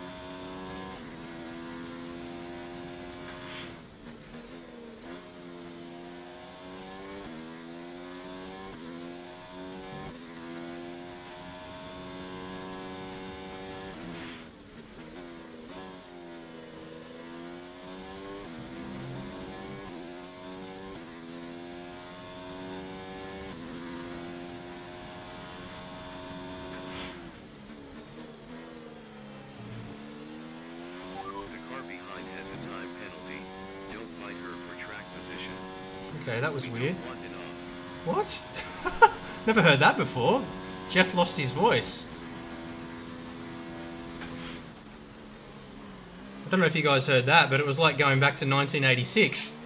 Okay, that was weird. What? Never heard that before. Jeff lost his voice. I don't know if you guys heard that, but it was like going back to 1986.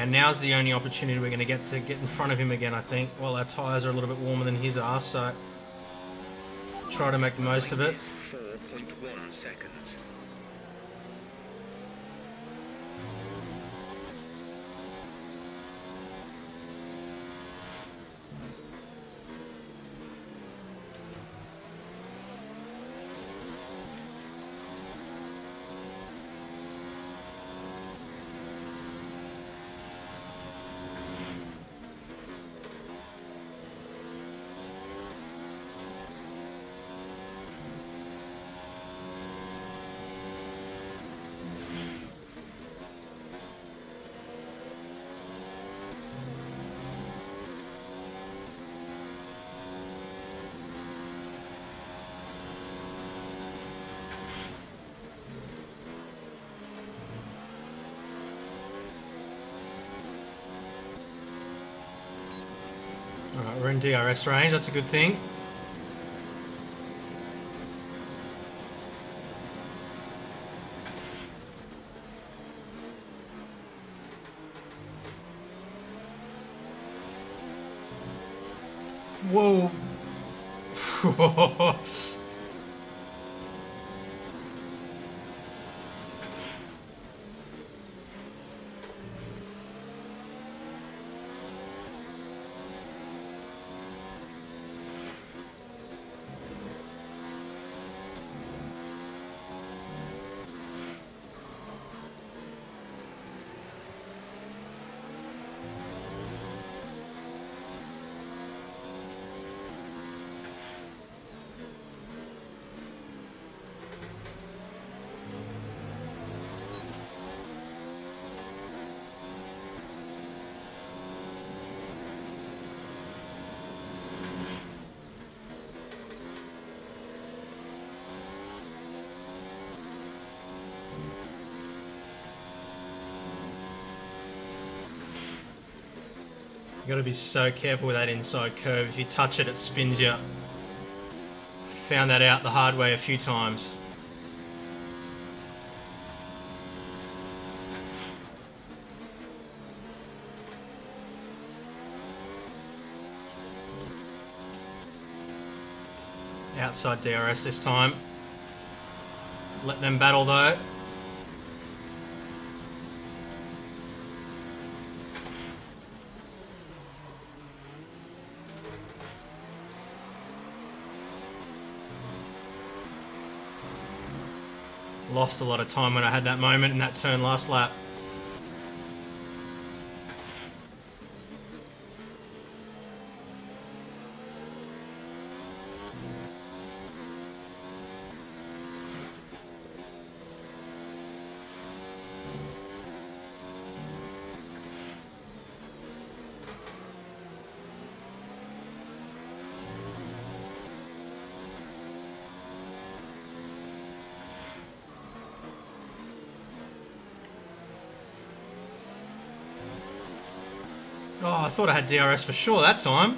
Now's the only opportunity we're going to get in front of him again, I think. Well, our tyres are a little bit warmer than his are, so try to make the most of it. 4.1 seconds. We're in DRS range, that's a good thing. Whoa. You gotta be so careful with that inside curve. If you touch it, it spins you. Found that out the hard way a few times. Outside DRS this time. Let them battle though. Lost a lot of time when I had that moment in that turn last lap. Oh, I thought I had DRS for sure that time.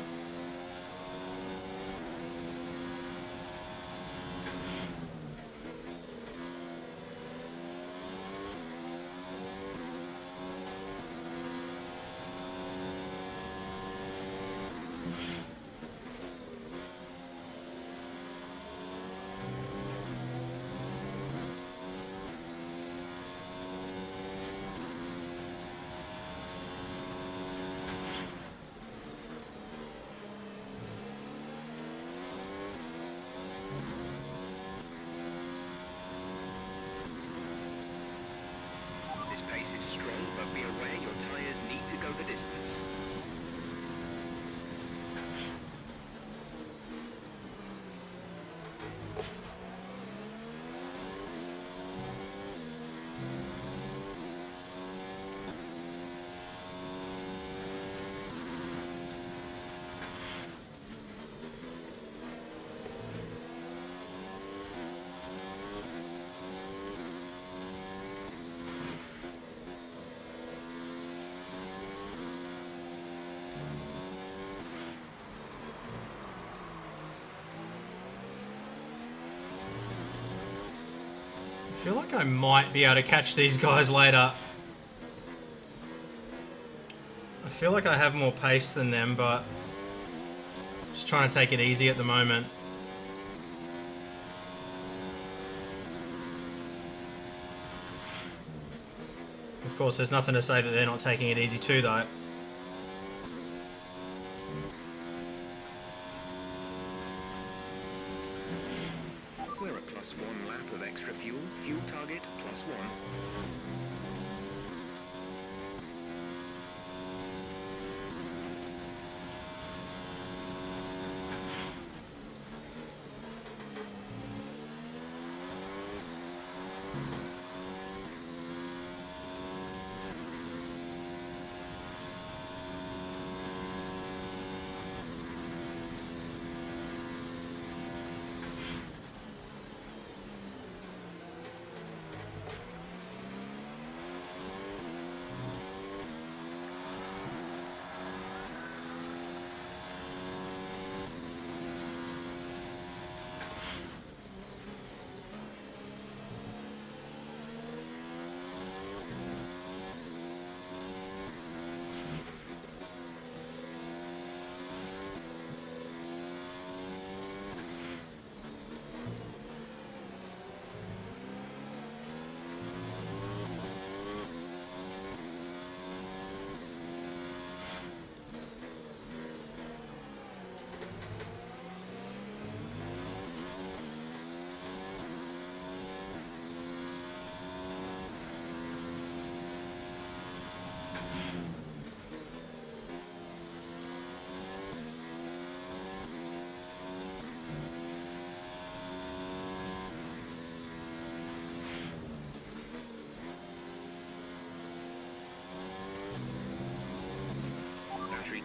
This pace is strong, but be aware your tyres need to go the distance. I feel like I might be able to catch these guys later. I feel like I have more pace than them, but just trying to take it easy at the moment. Of course, there's nothing to say that they're not taking it easy too, though. We're at +1 lap of extra fuel. Fuel target +1.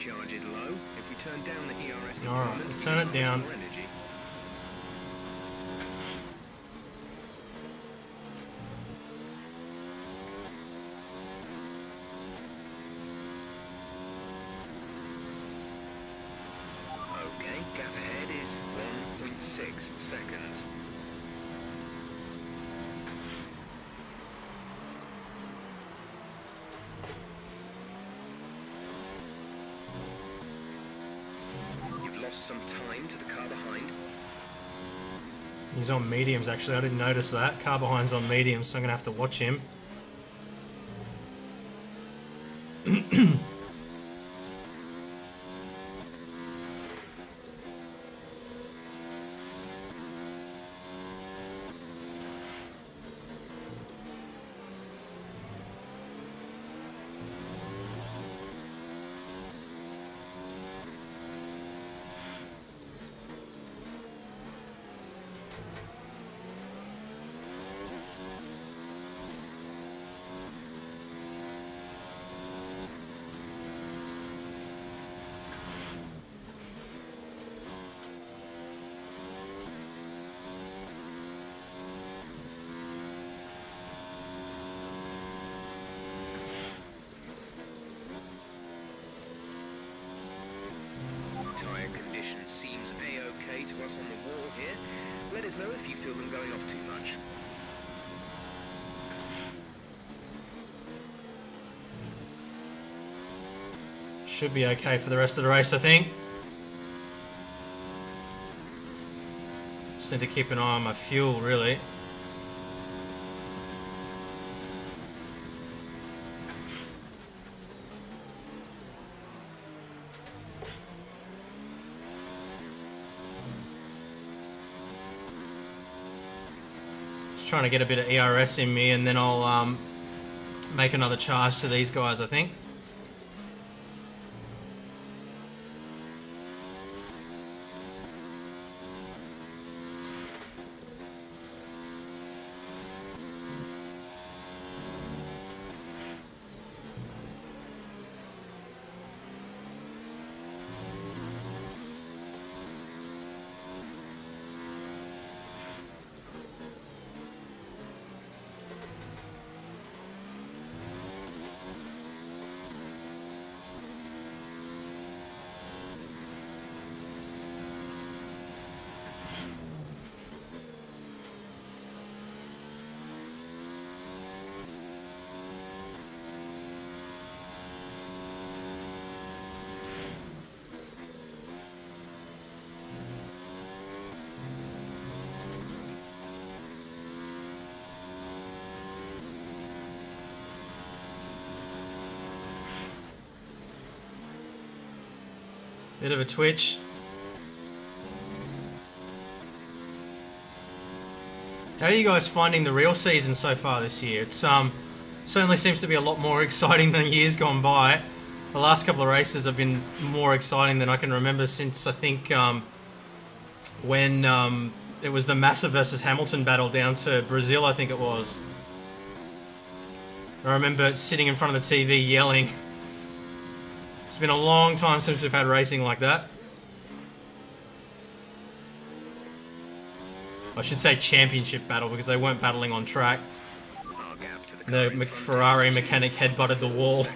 charge is low. If we turn down the ERS All right, deployment, we'll turn it we can down. harvest more energy. Okay, gap ahead is 1.6 seconds. You've lost some time to the car behind. He's on mediums, actually. I didn't notice that. Car behind's on mediums, so I'm going to have to watch him. Tyre condition seems A-OK to us on the wall here. Let us know if you feel them going off too much. Should be okay for the rest of the race, I think. Just need to keep an eye on my fuel, really. Just trying to get a bit of ERS in me, and then I'll make another charge to these guys, I think. Bit of a twitch. How are you guys finding the real season so far this year? It's certainly seems to be a lot more exciting than years gone by. The last couple of races have been more exciting than I can remember since, I think, when it was the Massa versus Hamilton battle down to Brazil, I think it was. I remember sitting in front of the TV yelling. It's been a long time since we've had racing like that. I should say championship battle, because they weren't battling on track. The Ferrari mechanic headbutted the wall.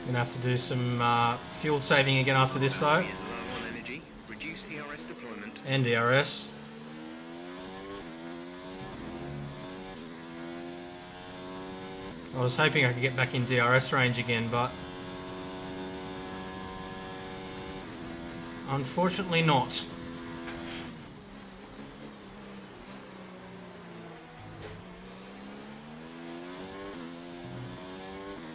Gonna have to do some fuel saving again after this though. And DRS. I was hoping I could get back in DRS range again, but Unfortunately not.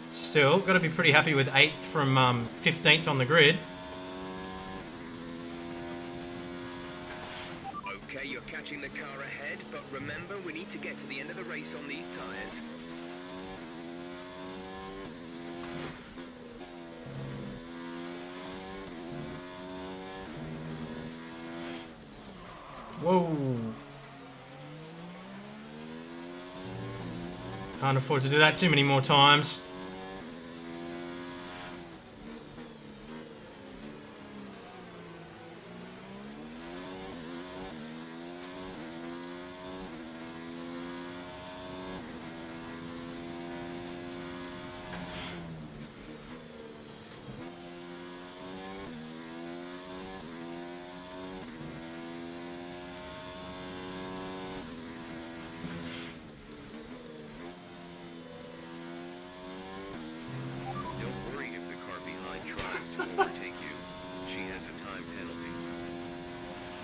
Still, got to be pretty happy with 8th from 15th on the grid. Okay, you're catching the car ahead, but remember, we need to get to the end of the race on these tyres. Whoa. Can't afford to do that too many more times.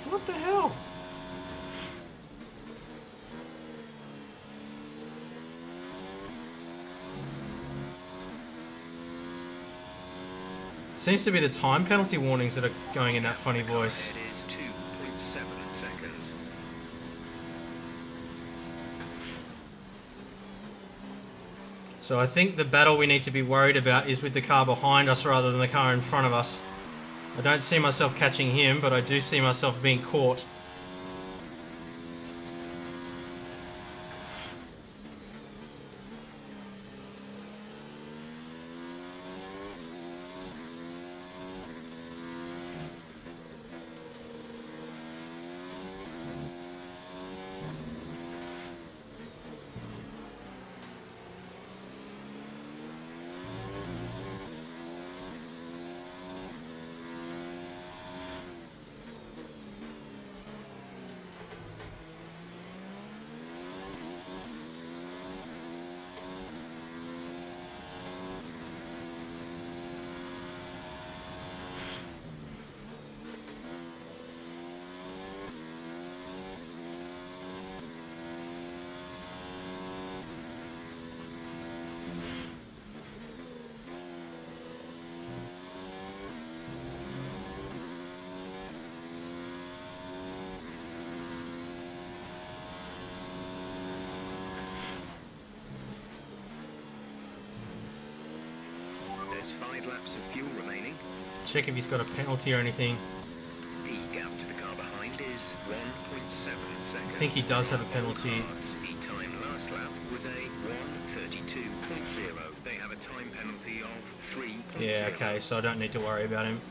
What the hell? Seems to be the time penalty warnings that are going in that funny voice. It is 2.7 seconds. So I think the battle we need to be worried about is with the car behind us rather than the car in front of us. I don't see myself catching him, but I do see myself being caught. There's 5 laps of fuel remaining. Check if he's got a penalty or anything. The gap to the car behind is 1.7 seconds. I think he does have a penalty. The time last lap was a 1:32.0. They have a time penalty of 3.0. Yeah, okay, so I don't need to worry about him.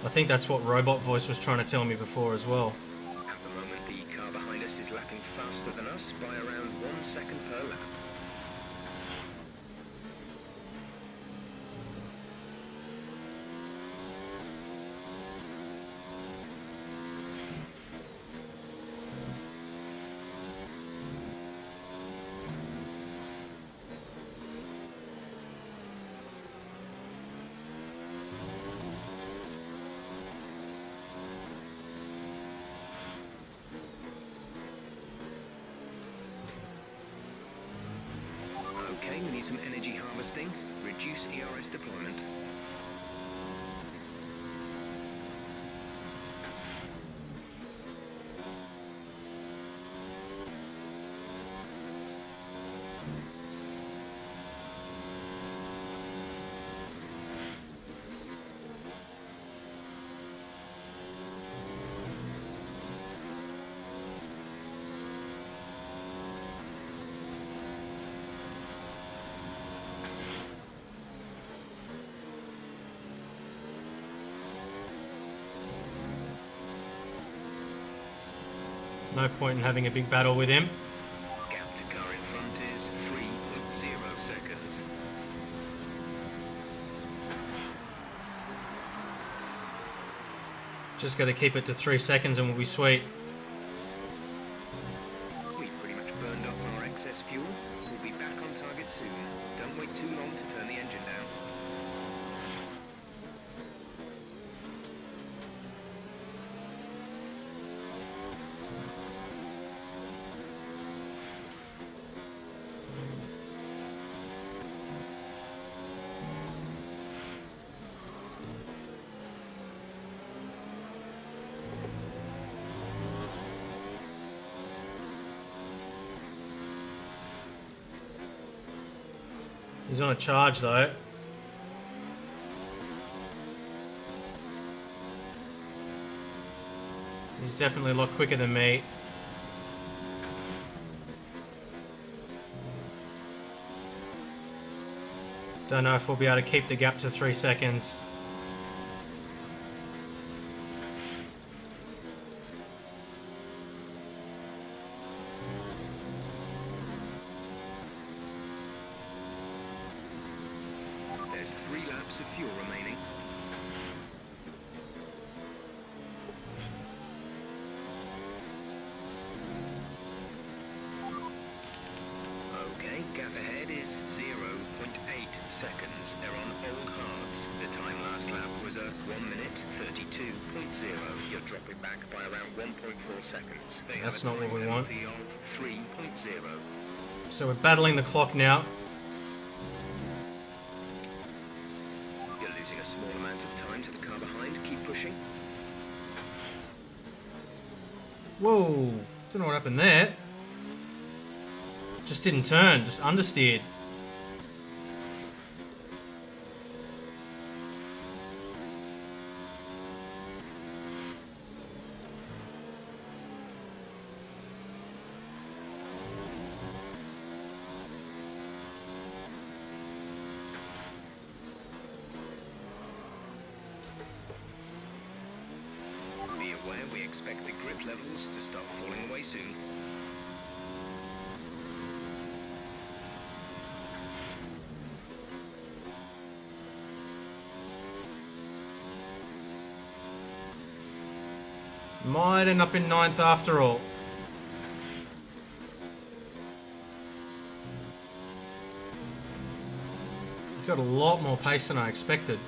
I think that's what Robot Voice was trying to tell me before as well. At the moment, the car behind us is lapping faster than us by around 1 second per lap. Okay, we need some energy harvesting. Reduce ERS deployment. No point in having a big battle with him. Gap to car in front is 3.0 seconds. Just got to keep it to 3 seconds and we'll be sweet. We've pretty much burned off our excess fuel. We'll be back on target soon. Don't wait too long to turn the engine down. He's on a charge though. He's definitely a lot quicker than me. Don't know if we'll be able to keep the gap to 3 seconds. There's 3 laps of fuel remaining. Okay, gap ahead is 0.8 seconds. They're on old hards. The time last lap was a 1 minute 32.0. You're dropping back by around 1.4 seconds. They have That's a not time what we want. penalty of 3.0. So we're battling the clock now. You're losing a small amount of time to the car behind. Keep pushing. Whoa, don't know what happened there. Just didn't turn, just understeered. Be aware we expect the grip levels to start falling away soon. Might end up in 9th after all. He's got a lot more pace than I expected.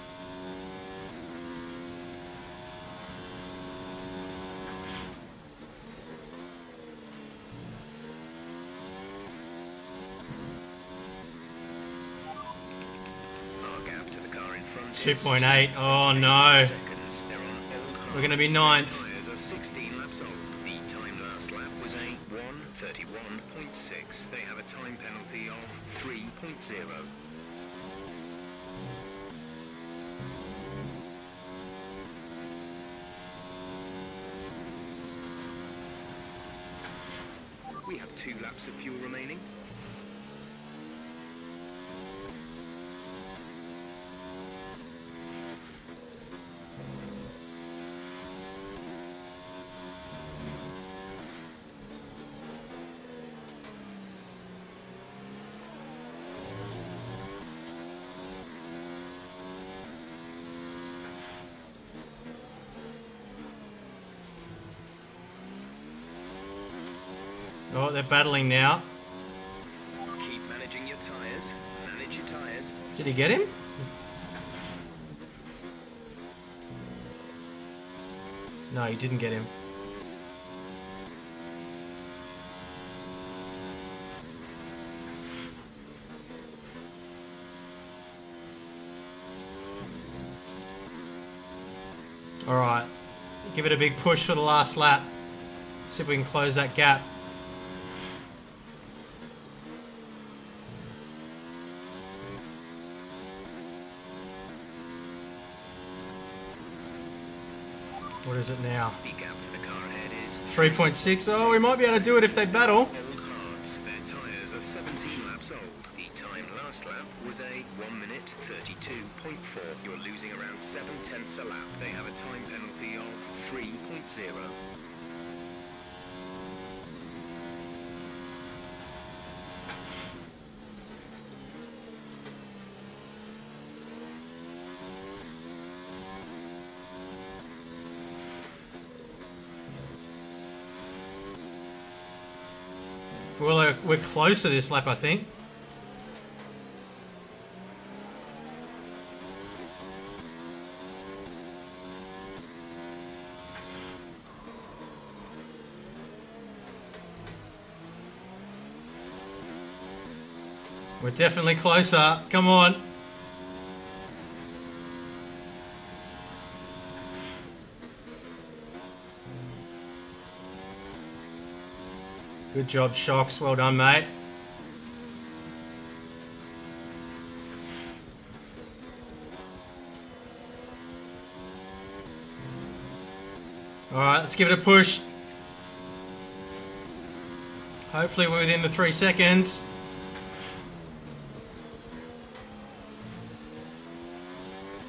Our gap to the car in front 2.8. Oh no. seconds. They're on old hards. We're going to be 9th. Tyres are 16 laps old. The time last lap was a 1:31.6. They have a time penalty of 3.0. We have 2 laps of fuel remaining. Oh, they're battling now. Keep managing your tyres. Manage your tyres. Did he get him? No, he didn't get him. All right, give it a big push for the last lap. See if we can close that gap. What is it now? The gap to the car ahead is 3.6. Oh, we might be able to do it if they battle. old hards. Their tyres are 17 laps old. The time last lap was a 1 minute 32.4. You're losing around 7/10 a lap. They have a time penalty of 3.0. Well, we're close to this lap, I think. We're definitely closer. Come on. Good job, Shocks. Well done, mate. Alright, let's give it a push. Hopefully we're within the 3 seconds.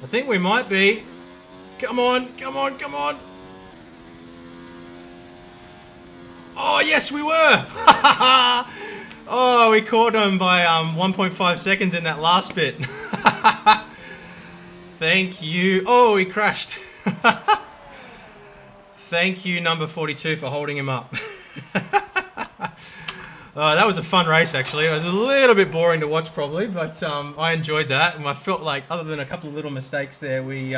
I think we might be. Come on, come on, come on. Oh, yes, we were. Oh, we caught him by 1.5 seconds in that last bit. Thank you. Oh, he crashed. Thank you, number 42, for holding him up. That was a fun race, actually. It was a little bit boring to watch, probably, but I enjoyed that. And I felt like, other than a couple of little mistakes there, we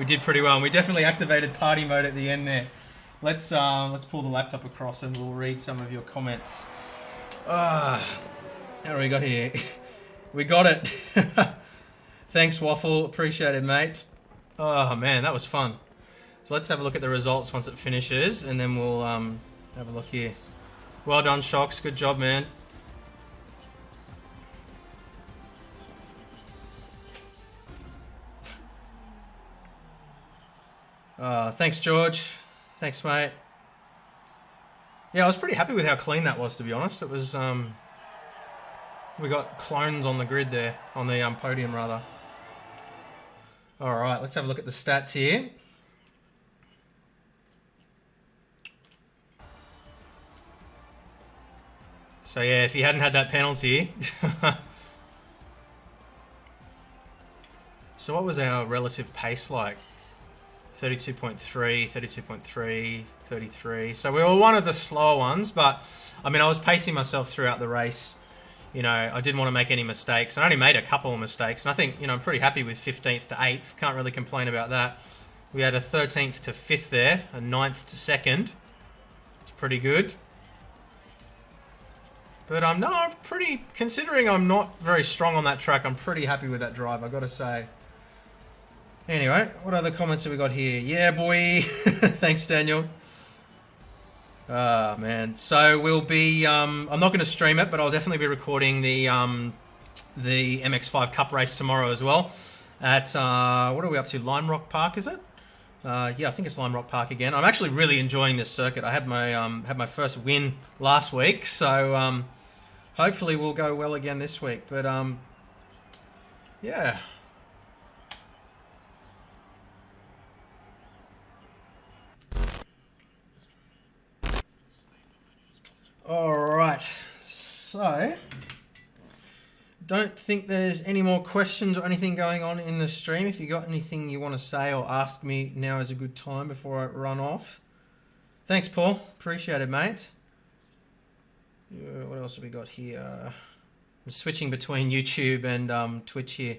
did pretty well. And we definitely activated party mode at the end there. Let's pull the laptop across and we'll read some of your comments. How do we got here? We got it. Thanks, Waffle. Appreciate it, mate. Oh, man, that was fun. So let's have a look at the results once it finishes, and then we'll have a look here. Well done, Shocks. Good job, man. Thanks, George. Thanks, mate. Yeah, I was pretty happy with how clean that was, to be honest. It was, we got clones on the grid there, on the podium, rather. All right, let's have a look at the stats here. So yeah, if he hadn't had that penalty. So what was our relative pace like? 32.3, 32.3, 33. So we were one of the slower ones, but I mean, I was pacing myself throughout the race. You know, I didn't want to make any mistakes. I only made a couple of mistakes, and I think, you know, I'm pretty happy with 15th to 8th. Can't really complain about that. We had a 13th to 5th there, a 9th to 2nd. It's pretty good. But no, I'm pretty, considering I'm not very strong on that track, I'm pretty happy with that drive, I've got to say. Anyway, what other comments have we got here? Yeah, boy. Thanks, Daniel. Man. So we'll be, I'm not going to stream it, but I'll definitely be recording the MX5 Cup race tomorrow as well. At, what are we up to? Lime Rock Park, is it? Yeah, I think it's Lime Rock Park again. I'm actually really enjoying this circuit. I had my first win last week, so hopefully we'll go well again this week. But yeah. All right. So don't think there's any more questions or anything going on in the stream. If you got anything you want to say or ask me, now is a good time before I run off. Thanks, Paul. Appreciate it, mate. What else have we got here? I'm switching between YouTube and Twitch here.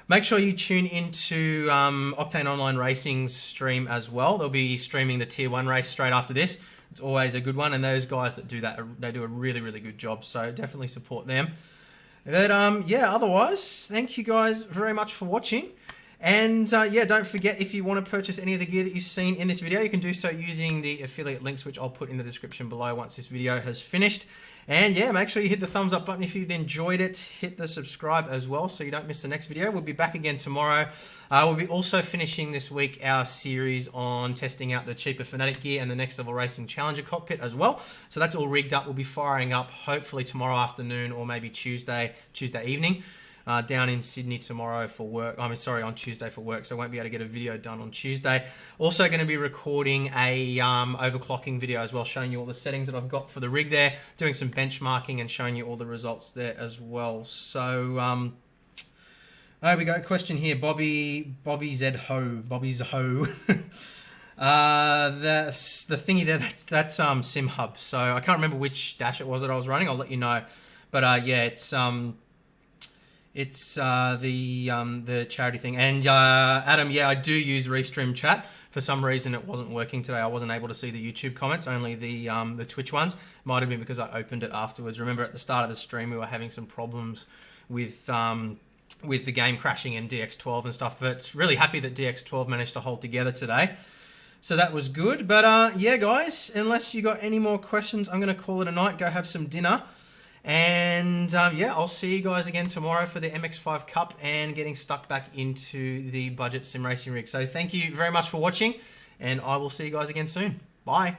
Make sure you tune into Octane Online Racing's stream as well. They'll be streaming the Tier 1 race straight after this. It's always a good one, and those guys that do that, they do a really, really good job, so definitely support them. But yeah, otherwise, thank you guys very much for watching. And yeah, don't forget, if you want to purchase any of the gear that you've seen in this video, you can do so using the affiliate links, which I'll put in the description below once this video has finished. And yeah, make sure you hit the thumbs up button if you've enjoyed it. Hit the subscribe as well so you don't miss the next video. We'll be back again tomorrow. We'll be also finishing this week our series on testing out the cheaper FANATEC gear and the Next Level Racing Challenger cockpit as well. So that's all rigged up. We'll be firing up hopefully tomorrow afternoon or maybe Tuesday evening. Down in Sydney tomorrow for work. I mean, sorry, on Tuesday for work, so I won't be able to get a video done on Tuesday. Also going to be recording a overclocking video as well, showing you all the settings that I've got for the rig there, doing some benchmarking and showing you all the results there as well. So, there we go. Question here, Bobby Z-Ho. That's the thingy there, that's SimHub. So I can't remember which dash it was that I was running. I'll let you know. But yeah, it's the charity thing. And Adam, yeah, I do use Restream Chat. For some reason, it wasn't working today. I wasn't able to see the YouTube comments, only the Twitch ones. Might have been because I opened it afterwards. Remember, at the start of the stream, we were having some problems with the game crashing in DX12 and stuff. But really happy that DX12 managed to hold together today. So that was good. But yeah, guys, unless you got any more questions, I'm going to call it a night. Go have some dinner. And yeah, I'll see you guys again tomorrow for the MX5 Cup and getting stuck back into the budget sim racing rig. So thank you very much for watching, and I will see you guys again soon. Bye.